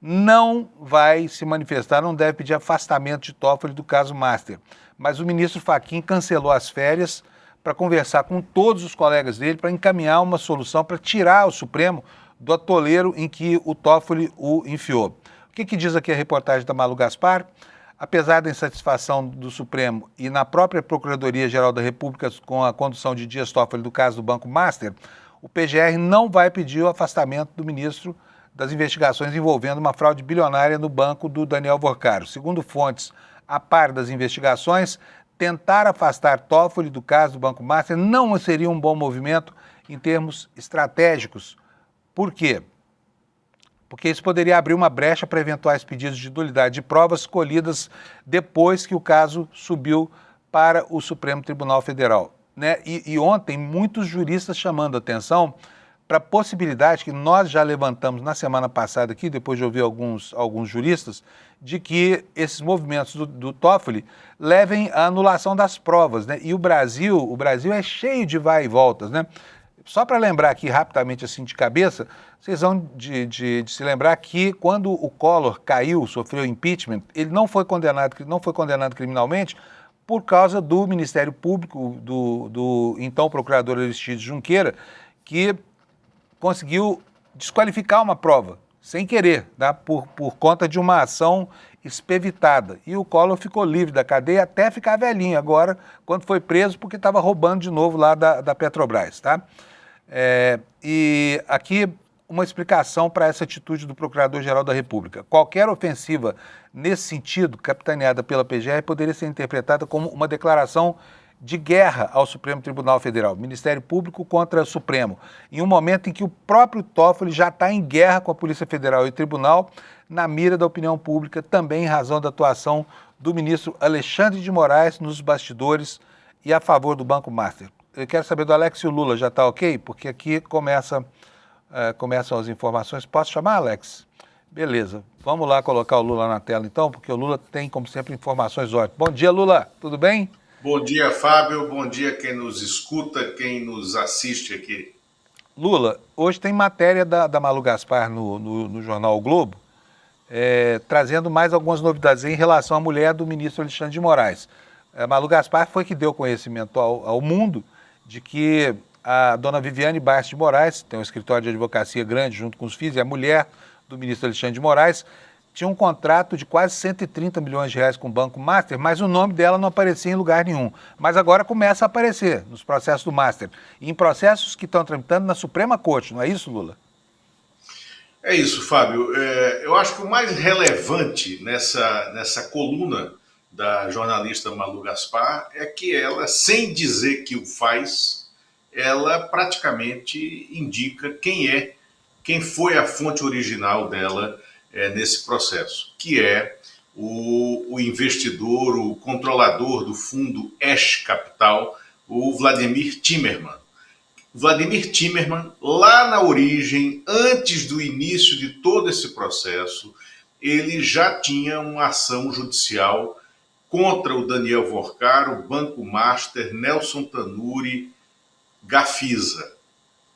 não vai se manifestar, não deve pedir afastamento de Toffoli do caso Master. Mas o ministro Fachin cancelou as férias para conversar com todos os colegas dele, para encaminhar uma solução para tirar o Supremo do atoleiro em que o Toffoli o enfiou. O que diz aqui a reportagem da Malu Gaspar? Apesar da insatisfação do Supremo e na própria Procuradoria-Geral da República com a condução de Dias Toffoli do caso do Banco Master, o PGR não vai pedir o afastamento do ministro das investigações envolvendo uma fraude bilionária no banco do Daniel Vorcaro. Segundo fontes a par das investigações, tentar afastar Toffoli do caso do Banco Master não seria um bom movimento em termos estratégicos. Por quê? Porque isso poderia abrir uma brecha para eventuais pedidos de nulidade de provas colhidas depois que o caso subiu para o Supremo Tribunal Federal, né? E ontem, muitos juristas chamando atenção para a possibilidade que nós já levantamos na semana passada aqui, depois de ouvir alguns juristas, de que esses movimentos do Toffoli levem à anulação das provas, né? E o Brasil é cheio de vai e voltas, né? Só para lembrar aqui rapidamente, assim, de cabeça, vocês vão de se lembrar que quando o Collor caiu, sofreu impeachment, ele não foi condenado criminalmente por causa do Ministério Público, do então procurador Aristides Junqueira, que conseguiu desqualificar uma prova, sem querer, tá? por conta de uma ação expevitada. E o Collor ficou livre da cadeia até ficar velhinho agora, quando foi preso, porque estava roubando de novo lá da Petrobras. Tá? E aqui uma explicação para essa atitude do Procurador-Geral da República. Qualquer ofensiva nesse sentido, capitaneada pela PGR, poderia ser interpretada como uma declaração de guerra ao Supremo Tribunal Federal, Ministério Público contra o Supremo, em um momento em que o próprio Toffoli já está em guerra com a Polícia Federal e o Tribunal, na mira da opinião pública, também em razão da atuação do ministro Alexandre de Moraes nos bastidores e a favor do Banco Master. Eu quero saber do Alex se o Lula já está ok, porque aqui começam as informações. Posso chamar, Alex? Beleza. Vamos lá colocar o Lula na tela, então, porque o Lula tem, como sempre, informações ótimas. Bom dia, Lula. Tudo bem? Bom dia, Fábio. Bom dia quem nos escuta, quem nos assiste aqui. Lula, hoje tem matéria da Malu Gaspar no Jornal o Globo, trazendo mais algumas novidades em relação à mulher do ministro Alexandre de Moraes. A Malu Gaspar foi que deu conhecimento ao mundo de que a dona Viviane Barros de Moraes, tem um escritório de advocacia grande junto com os filhos, e a mulher do ministro Alexandre de Moraes, tinha um contrato de quase 130 milhões de reais com o Banco Master, mas o nome dela não aparecia em lugar nenhum. Mas agora começa a aparecer nos processos do Master, e em processos que estão tramitando na Suprema Corte, não é isso, Lula? É isso, Fábio. Eu acho que o mais relevante nessa coluna da jornalista Malu Gaspar é que ela, sem dizer que o faz, ela praticamente indica quem foi a fonte original dela nesse processo, que é o investidor, o controlador do fundo Ash Capital, o Vladimir Timmerman. Vladimir Timmerman, lá na origem, antes do início de todo esse processo, ele já tinha uma ação judicial contra o Daniel Vorcar, o Banco Master, Nelson Tanuri, Gafisa.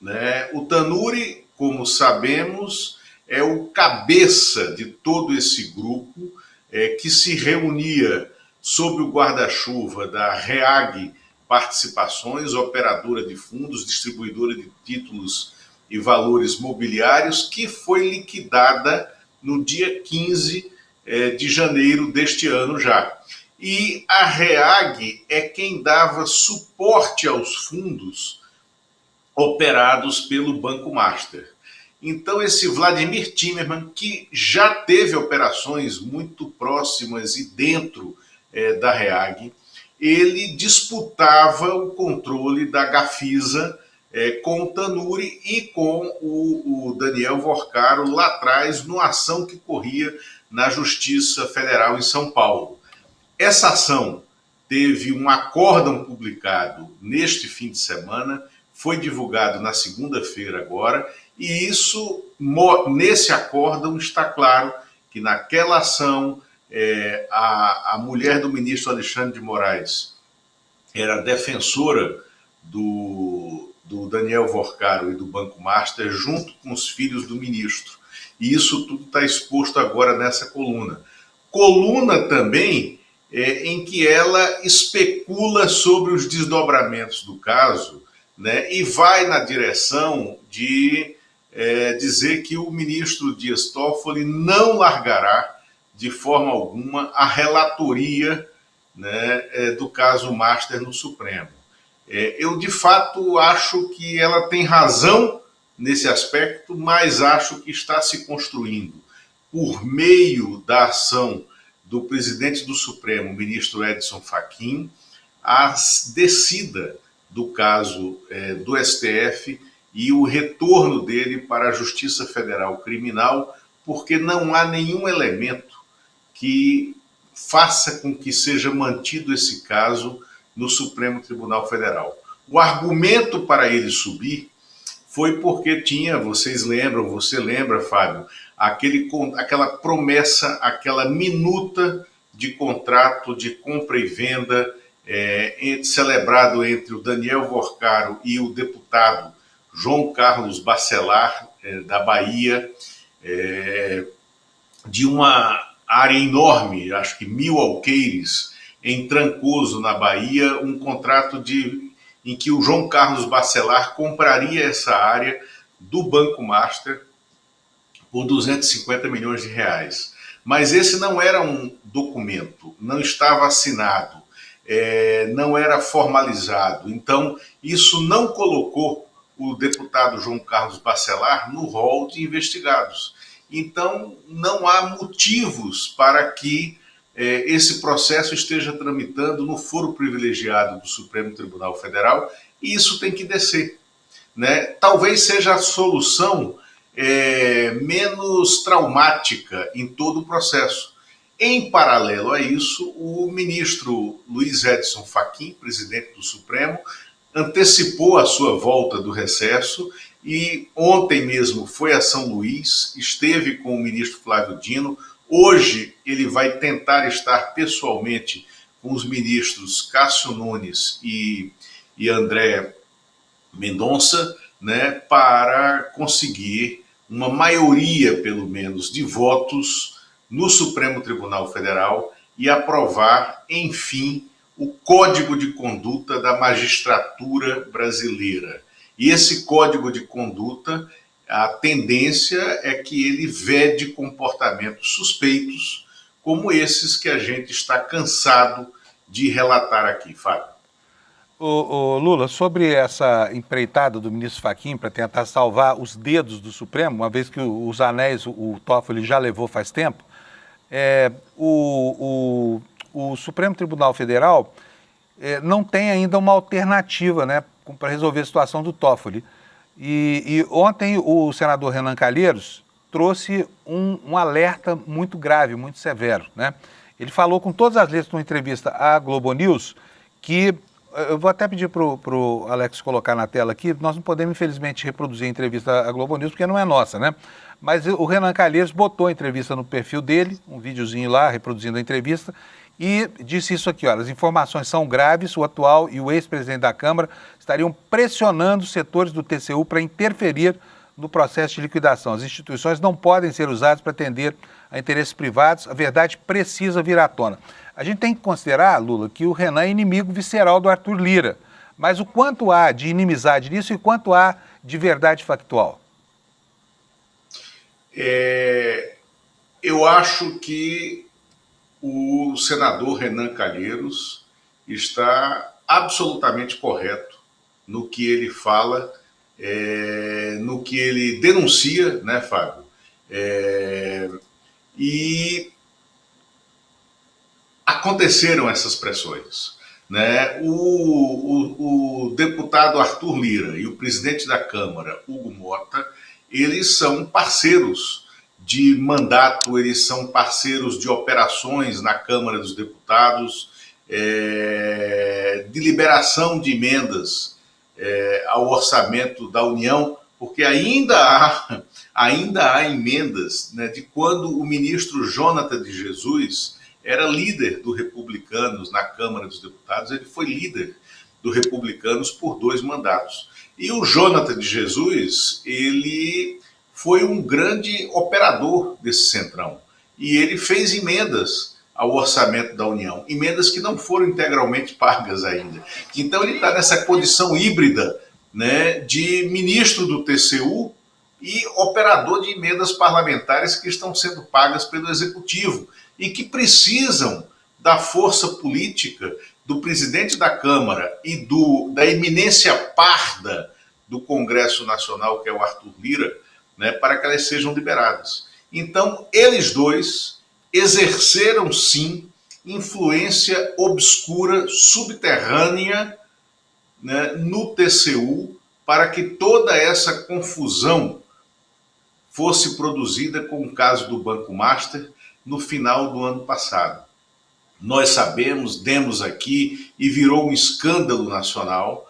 Né? O Tanuri, como sabemos, é o cabeça de todo esse grupo que se reunia sob o guarda-chuva da REAG Participações, operadora de fundos, distribuidora de títulos e valores mobiliários, que foi liquidada no dia 15 de janeiro deste ano já. E a REAG é quem dava suporte aos fundos operados pelo Banco Master. Então, esse Vladimir Timmerman, que já teve operações muito próximas e dentro da REAG, ele disputava o controle da Gafisa com o Tanuri e com o Daniel Vorcaro lá atrás, numa ação que corria na Justiça Federal em São Paulo. Essa ação teve um acórdão publicado neste fim de semana, foi divulgado na segunda-feira agora, e isso, nesse acórdão está claro que naquela ação a mulher do ministro Alexandre de Moraes era defensora do Daniel Vorcaro e do Banco Master junto com os filhos do ministro. E isso tudo está exposto agora nessa coluna. Coluna também em que ela especula sobre os desdobramentos do caso, né, e vai na direção de dizer que o ministro Dias Toffoli não largará de forma alguma a relatoria, né, do caso Master no Supremo. Eu, de fato, acho que ela tem razão nesse aspecto, mas acho que está se construindo, por meio da ação do presidente do Supremo, o ministro Edson Fachin, a descida do caso do STF e o retorno dele para a Justiça Federal Criminal, porque não há nenhum elemento que faça com que seja mantido esse caso no Supremo Tribunal Federal. O argumento para ele subir foi porque tinha, vocês lembram, você lembra, Fábio, aquela promessa, aquela minuta de contrato de compra e venda celebrado entre o Daniel Vorcaro e o deputado João Carlos Bacelar, da Bahia, de uma área enorme, acho que 1.000 alqueires, em Trancoso, na Bahia, um contrato em que o João Carlos Bacelar compraria essa área do Banco Master por 250 milhões de reais. Mas esse não era um documento, não estava assinado, não era formalizado. Então, isso não colocou o deputado João Carlos Bacelar no rol de investigados. Então, não há motivos para que esse processo esteja tramitando no foro privilegiado do Supremo Tribunal Federal, e isso tem que descer. Né? Talvez seja a solução menos traumática em todo o processo. Em paralelo a isso, o ministro Luiz Edson Fachin, presidente do Supremo, antecipou a sua volta do recesso e ontem mesmo foi a São Luís, esteve com o ministro Flávio Dino. Hoje ele vai tentar estar pessoalmente com os ministros Cássio Nunes e André Mendonça, né, para conseguir uma maioria, pelo menos, de votos no Supremo Tribunal Federal e aprovar, enfim, o Código de Conduta da Magistratura Brasileira. E esse Código de Conduta, a tendência é que ele vede comportamentos suspeitos, como esses que a gente está cansado de relatar aqui, Fábio. Ô Lula, sobre essa empreitada do ministro Fachin para tentar salvar os dedos do Supremo, uma vez que os anéis o Toffoli já levou faz tempo, o Supremo Tribunal Federal não tem ainda uma alternativa, né, para resolver a situação do Toffoli. E ontem o senador Renan Calheiros trouxe um alerta muito grave, muito severo, né? Ele falou com todas as letras numa entrevista à Globo News que, eu vou até pedir para o Alex colocar na tela aqui, nós não podemos, infelizmente, reproduzir a entrevista à Globo News, porque não é nossa, né? Mas o Renan Calheiros botou a entrevista no perfil dele, um videozinho lá, reproduzindo a entrevista, e disse isso aqui, olha, as informações são graves, o atual e o ex-presidente da Câmara estariam pressionando os setores do TCU para interferir no processo de liquidação. As instituições não podem ser usadas para atender a interesses privados, a verdade precisa vir à tona. A gente tem que considerar, Lula, que o Renan é inimigo visceral do Arthur Lira, mas o quanto há de inimizade nisso e quanto há de verdade factual? Eu acho que o senador Renan Calheiros está absolutamente correto no que ele fala, no que ele denuncia, né, Fábio? E aconteceram essas pressões, né? O deputado Arthur Lira e o presidente da Câmara, Hugo Mota, eles são parceiros de mandato, eles são parceiros de operações na Câmara dos Deputados, de liberação de emendas ao orçamento da União, porque ainda há emendas, né, de quando o ministro Jonathan de Jesus era líder do Republicanos na Câmara dos Deputados, ele foi líder do Republicanos por 2 mandatos. E o Jonathan de Jesus, ele foi um grande operador desse centrão. E ele fez emendas ao orçamento da União, emendas que não foram integralmente pagas ainda. Então ele está nessa condição híbrida, né, de ministro do TCU e operador de emendas parlamentares que estão sendo pagas pelo Executivo e que precisam da força política do presidente da Câmara e da eminência parda do Congresso Nacional, que é o Arthur Lira, né, para que elas sejam liberadas. Então, eles dois exerceram, sim, influência obscura, subterrânea, né, no TCU, para que toda essa confusão fosse produzida com o caso do Banco Master no final do ano passado. Nós sabemos, demos aqui, e virou um escândalo nacional,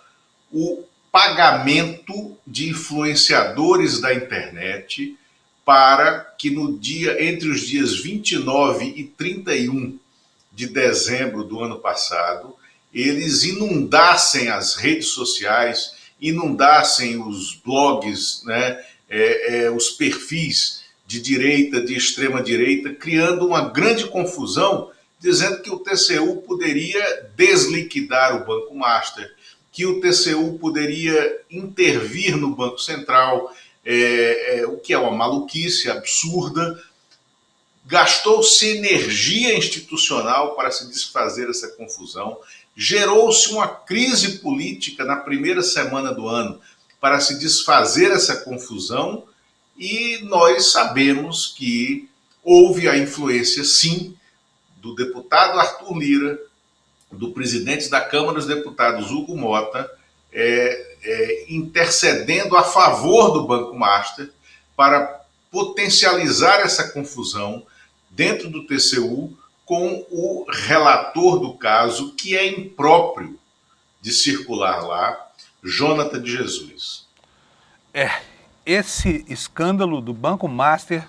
o pagamento de influenciadores da internet para que entre os dias 29 e 31 de dezembro do ano passado, eles inundassem as redes sociais, inundassem os blogs, né, os perfis de direita, de extrema-direita, criando uma grande confusão, dizendo que o TCU poderia desliquidar o Banco Master, que o TCU poderia intervir no Banco Central, o que é uma maluquice absurda. Gastou-se energia institucional para se desfazer essa confusão, gerou-se uma crise política na primeira semana do ano para se desfazer essa confusão, e nós sabemos que houve a influência, sim, do deputado Arthur Lira, do presidente da Câmara dos Deputados, Hugo Mota, intercedendo a favor do Banco Master para potencializar essa confusão dentro do TCU com o relator do caso, que é impróprio de circular lá, Jonathan de Jesus. Esse escândalo do Banco Master,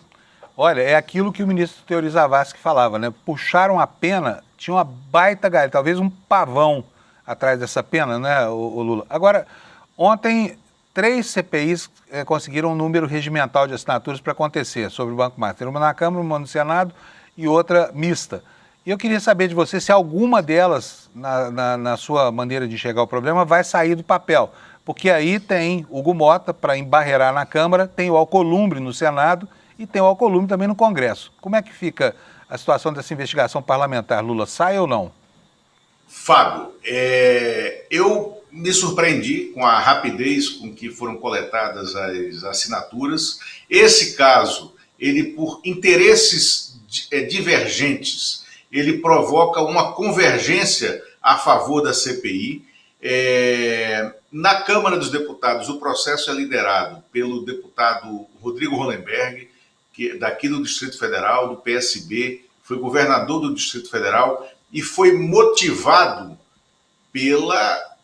olha, é aquilo que o ministro Teori Zavascki falava, né? Puxaram a pena, tinha uma baita galha, talvez um pavão atrás dessa pena, né, o Lula? Agora, ontem, 3 CPIs conseguiram um número regimental de assinaturas para acontecer sobre o Banco Master. Uma na Câmara, uma no Senado e outra mista. E eu queria saber de você se alguma delas, na sua maneira de enxergar o problema, vai sair do papel. Porque aí tem Hugo Mota para embarrear na Câmara, tem o Alcolumbre no Senado e tem o Alcolumbre também no Congresso. Como é que fica a situação dessa investigação parlamentar, Lula? Sai ou não? Fábio, eu me surpreendi com a rapidez com que foram coletadas as assinaturas. Esse caso, ele por interesses divergentes, ele provoca uma convergência a favor da CPI. Na Câmara dos Deputados, o processo é liderado pelo deputado Rodrigo Hollenberg, daqui do Distrito Federal, do PSB, foi governador do Distrito Federal e foi motivado pela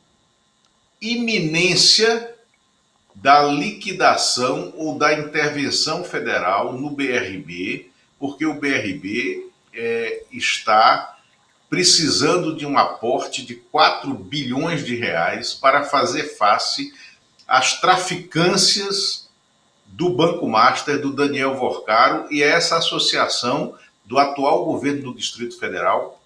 iminência da liquidação ou da intervenção federal no BRB, porque o BRB está precisando de um aporte de 4 bilhões de reais para fazer face às traficâncias do Banco Master, do Daniel Vorcaro, e essa associação do atual governo do Distrito Federal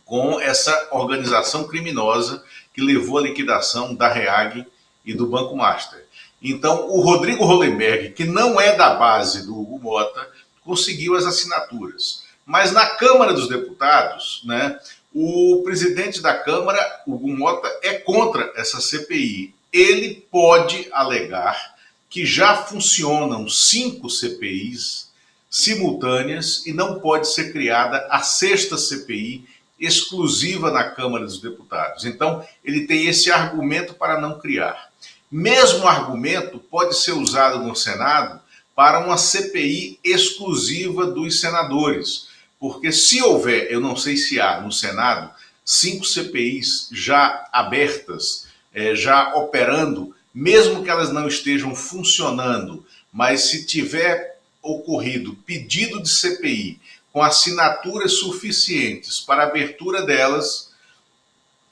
com essa organização criminosa que levou à liquidação da REAG e do Banco Master. Então, o Rodrigo Hollenberg, que não é da base do Hugo Mota, conseguiu as assinaturas. Mas na Câmara dos Deputados, né, o presidente da Câmara, Hugo Mota, é contra essa CPI. Ele pode alegar que já funcionam 5 CPIs simultâneas e não pode ser criada a 6ª CPI exclusiva na Câmara dos Deputados. Então, ele tem esse argumento para não criar. Mesmo argumento pode ser usado no Senado para uma CPI exclusiva dos senadores, porque se houver, eu não sei se há no Senado, 5 CPIs já abertas, já operando, mesmo que elas não estejam funcionando, mas se tiver ocorrido pedido de CPI com assinaturas suficientes para a abertura delas,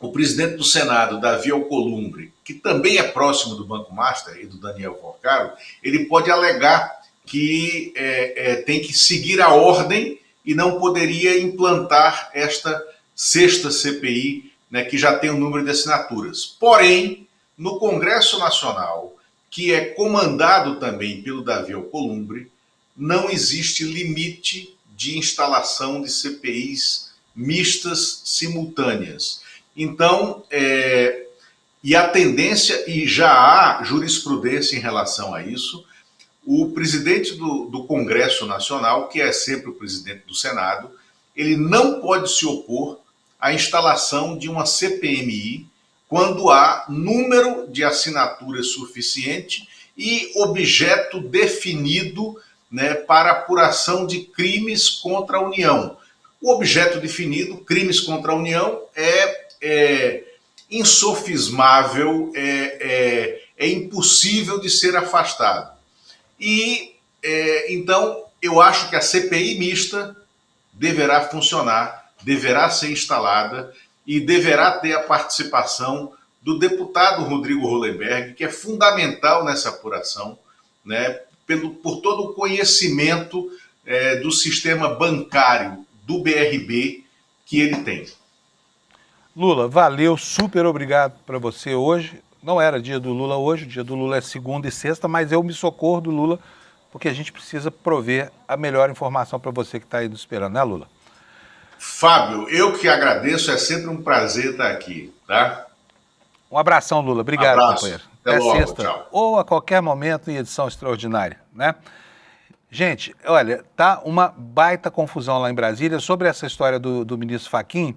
o presidente do Senado, Davi Alcolumbre, que também é próximo do Banco Master e do Daniel Vorcaro, ele pode alegar que tem que seguir a ordem e não poderia implantar esta 6ª CPI, né, que já tem um número de assinaturas. Porém, no Congresso Nacional, que é comandado também pelo Davi Alcolumbre, não existe limite de instalação de CPIs mistas simultâneas. Então, e a tendência, e já há jurisprudência em relação a isso, o presidente do Congresso Nacional, que é sempre o presidente do Senado, ele não pode se opor à instalação de uma CPMI quando há número de assinaturas suficiente e objeto definido, né, para apuração de crimes contra a União. O objeto definido, crimes contra a União, é insofismável, é impossível de ser afastado. E, então, eu acho que a CPI mista deverá funcionar, deverá ser instalada e deverá ter a participação do deputado Rodrigo Hollenberg, que é fundamental nessa apuração, né, por todo o conhecimento do sistema bancário do BRB que ele tem. Lula, valeu, super obrigado para você hoje. Não era dia do Lula hoje, o dia do Lula é segunda e sexta, mas eu me socorro do Lula porque a gente precisa prover a melhor informação para você que está aí nos esperando, né, Lula? Fábio, eu que agradeço, é sempre um prazer estar aqui, tá? Um abração, Lula. Obrigado, companheiro. Até logo, sexta, tchau. ou a qualquer momento em edição extraordinária, né? Gente, olha, tá uma baita confusão lá em Brasília sobre essa história do ministro Fachin.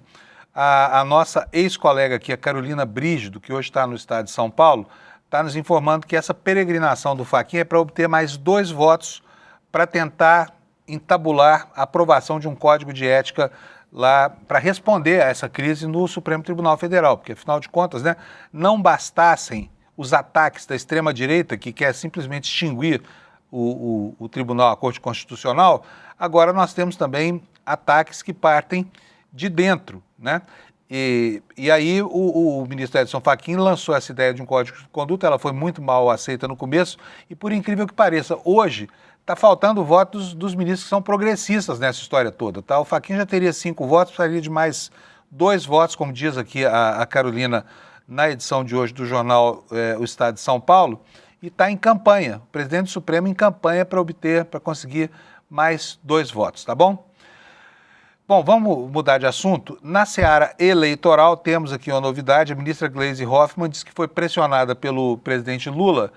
A nossa ex-colega aqui, a Carolina Brígido, que hoje está no estado de São Paulo, está nos informando que essa peregrinação do Fachin é para obter mais 2 votos para tentar entabular a aprovação de um código de ética lá para responder a essa crise no Supremo Tribunal Federal, porque afinal de contas, né, não bastassem os ataques da extrema-direita que quer simplesmente extinguir o Tribunal, a Corte Constitucional, agora nós temos também ataques que partem de dentro, né? E aí o ministro Edson Fachin lançou essa ideia de um código de conduta, ela foi muito mal aceita no começo e, por incrível que pareça, hoje está faltando votos dos ministros que são progressistas nessa história toda, tá? O Fachin já teria 5 votos, precisaria de mais 2 votos, como diz aqui a Carolina na edição de hoje do jornal O Estado de São Paulo, e está em campanha, o presidente do Supremo em campanha para conseguir mais 2 votos, tá bom? Bom, vamos mudar de assunto. Na seara eleitoral, temos aqui uma novidade. A ministra Gleisi Hoffmann disse que foi pressionada pelo presidente Lula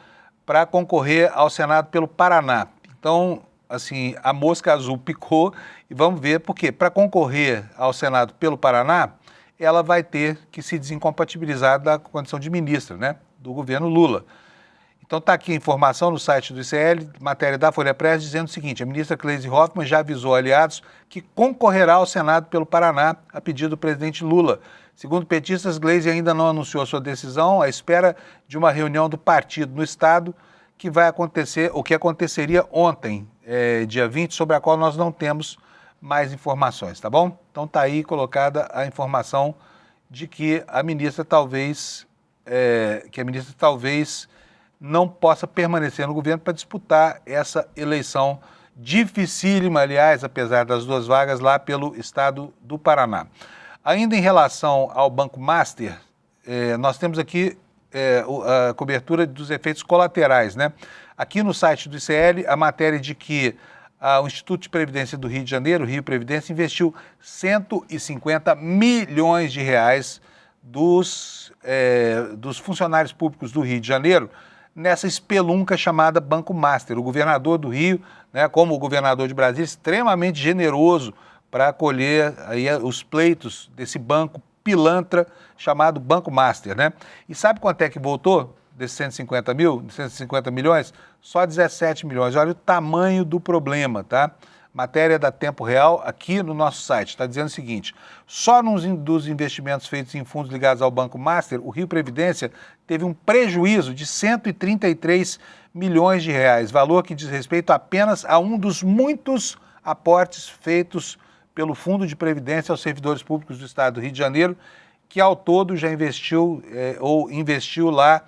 para concorrer ao Senado pelo Paraná. Então, assim, a mosca azul picou e vamos ver por quê. Para concorrer ao Senado pelo Paraná, ela vai ter que se desincompatibilizar da condição de ministra, né, do governo Lula. Então está aqui a informação no site do ICL, matéria da Folha Press, dizendo o seguinte: a ministra Gleisi Hoffmann já avisou aliados que concorrerá ao Senado pelo Paraná a pedido do presidente Lula. Segundo petistas, Gleisi ainda não anunciou sua decisão, à espera de uma reunião do partido no estado que vai acontecer, o que aconteceria ontem, dia 20, sobre a qual nós não temos mais informações, tá bom? Então está aí colocada a informação de que a ministra talvez não possa permanecer no governo para disputar essa eleição dificílima, aliás, apesar das 2 vagas lá pelo estado do Paraná. Ainda em relação ao Banco Master, nós temos aqui a cobertura dos efeitos colaterais, né? Aqui no site do ICL, a matéria de que o Instituto de Previdência do Rio de Janeiro, o Rio Previdência, investiu 150 milhões de reais dos funcionários públicos do Rio de Janeiro nessa espelunca chamada Banco Master. O governador do Rio, né, como o governador de Brasília, extremamente generoso para acolher aí os pleitos desse banco pilantra chamado Banco Master, né? E sabe quanto é que voltou desses 150 milhões? Só 17 milhões. Olha o tamanho do problema, tá? Matéria da Tempo Real aqui no nosso site. Está dizendo o seguinte: só dos investimentos feitos em fundos ligados ao Banco Master, o Rio Previdência teve um prejuízo de 133 milhões de reais, valor que diz respeito apenas a um dos muitos aportes feitos pelo Fundo de Previdência aos servidores públicos do Estado do Rio de Janeiro, que ao todo já investiu lá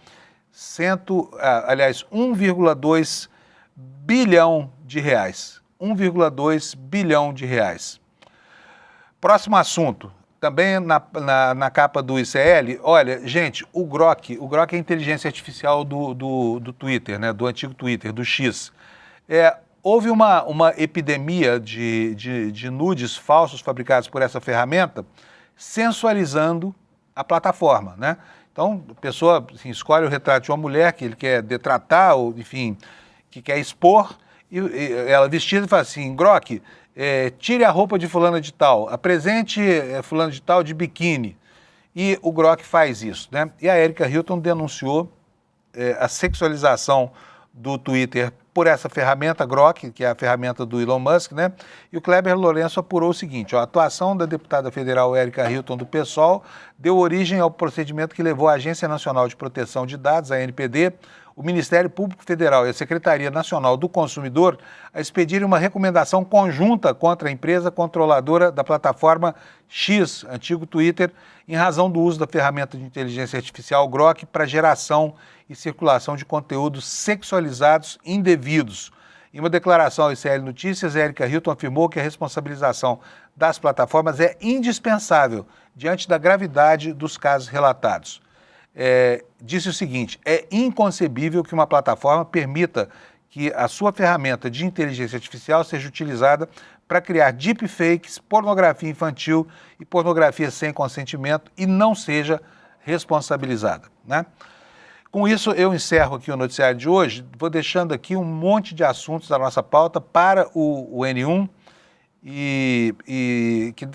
1,2 bilhão de reais. 1,2 bilhão de reais. Próximo assunto, também na capa do ICL, olha, gente, o Grok é a inteligência artificial do Twitter, né, do antigo Twitter, do X. Houve uma epidemia de nudes falsos fabricados por essa ferramenta, sensualizando a plataforma, né? Então, a pessoa assim, escolhe o retrato de uma mulher que ele quer detratar, ou enfim, que quer expor, e ela vestida e fala assim: Grok, tire a roupa de fulana de tal, apresente fulana de tal de biquíni. E o Grok faz isso, né? E a Erika Hilton denunciou a sexualização do Twitter por essa ferramenta Grok, que é a ferramenta do Elon Musk, né? E o Kleber Lourenço apurou o seguinte: a atuação da deputada federal Erika Hilton do PSOL deu origem ao procedimento que levou a Agência Nacional de Proteção de Dados, a ANPD, o Ministério Público Federal e a Secretaria Nacional do Consumidor a expedirem uma recomendação conjunta contra a empresa controladora da plataforma X, antigo Twitter, em razão do uso da ferramenta de inteligência artificial Grok para geração e circulação de conteúdos sexualizados indevidos. Em uma declaração ao ICL Notícias, Erika Hilton afirmou que a responsabilização das plataformas é indispensável diante da gravidade dos casos relatados. Disse o seguinte: é inconcebível que uma plataforma permita que a sua ferramenta de inteligência artificial seja utilizada para criar deepfakes, pornografia infantil e pornografia sem consentimento e não seja responsabilizada, né? Com isso, eu encerro aqui o noticiário de hoje, vou deixando aqui um monte de assuntos da nossa pauta para o N1 e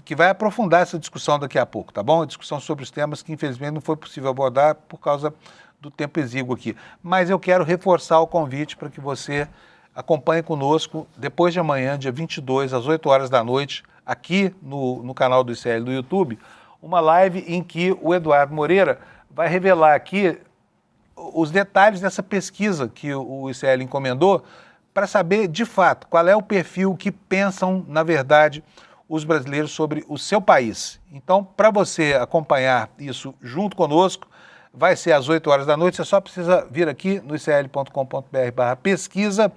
que vai aprofundar essa discussão daqui a pouco, tá bom? A discussão sobre os temas que, infelizmente, não foi possível abordar por causa do tempo exíguo aqui. Mas eu quero reforçar o convite para que você acompanhe conosco, depois de amanhã, dia 22, às 8 horas da noite, aqui no canal do ICL do YouTube, uma live em que o Eduardo Moreira vai revelar aqui os detalhes dessa pesquisa que o ICL encomendou para saber, de fato, qual é o perfil que pensam, na verdade, os brasileiros sobre o seu país. Então, para você acompanhar isso junto conosco, vai ser às 8 horas da noite, você só precisa vir aqui no icl.com.br/pesquisa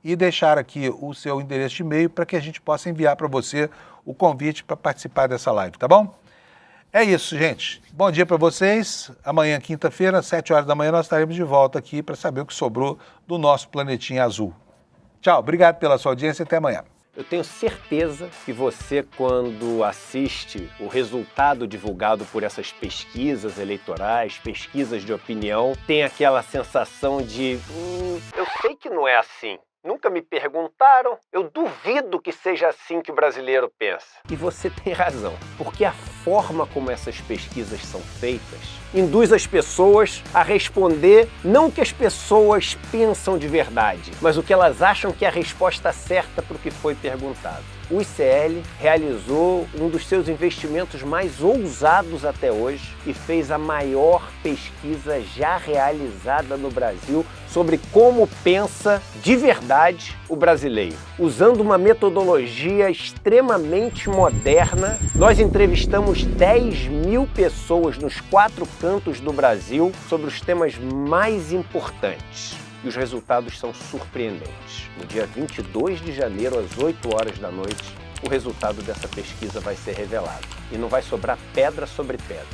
e deixar aqui o seu endereço de e-mail para que a gente possa enviar para você o convite para participar dessa live, tá bom? É isso, gente. Bom dia para vocês. Amanhã, quinta-feira, às 7 horas da manhã, nós estaremos de volta aqui para saber o que sobrou do nosso planetinha azul. Tchau, obrigado pela sua audiência e até amanhã. Eu tenho certeza que você, quando assiste o resultado divulgado por essas pesquisas eleitorais, pesquisas de opinião, tem aquela sensação de eu sei que não é assim. Nunca me perguntaram, eu duvido que seja assim que o brasileiro pensa. E você tem razão, porque a forma como essas pesquisas são feitas induz as pessoas a responder não o que as pessoas pensam de verdade, mas o que elas acham que é a resposta certa para o que foi perguntado. O ICL realizou um dos seus investimentos mais ousados até hoje e fez a maior pesquisa já realizada no Brasil sobre como pensa de verdade o brasileiro. Usando uma metodologia extremamente moderna, nós entrevistamos 10 mil pessoas nos 4 cantos do Brasil sobre os temas mais importantes. E os resultados são surpreendentes. No dia 22 de janeiro, às 8 horas da noite, o resultado dessa pesquisa vai ser revelado. E não vai sobrar pedra sobre pedra.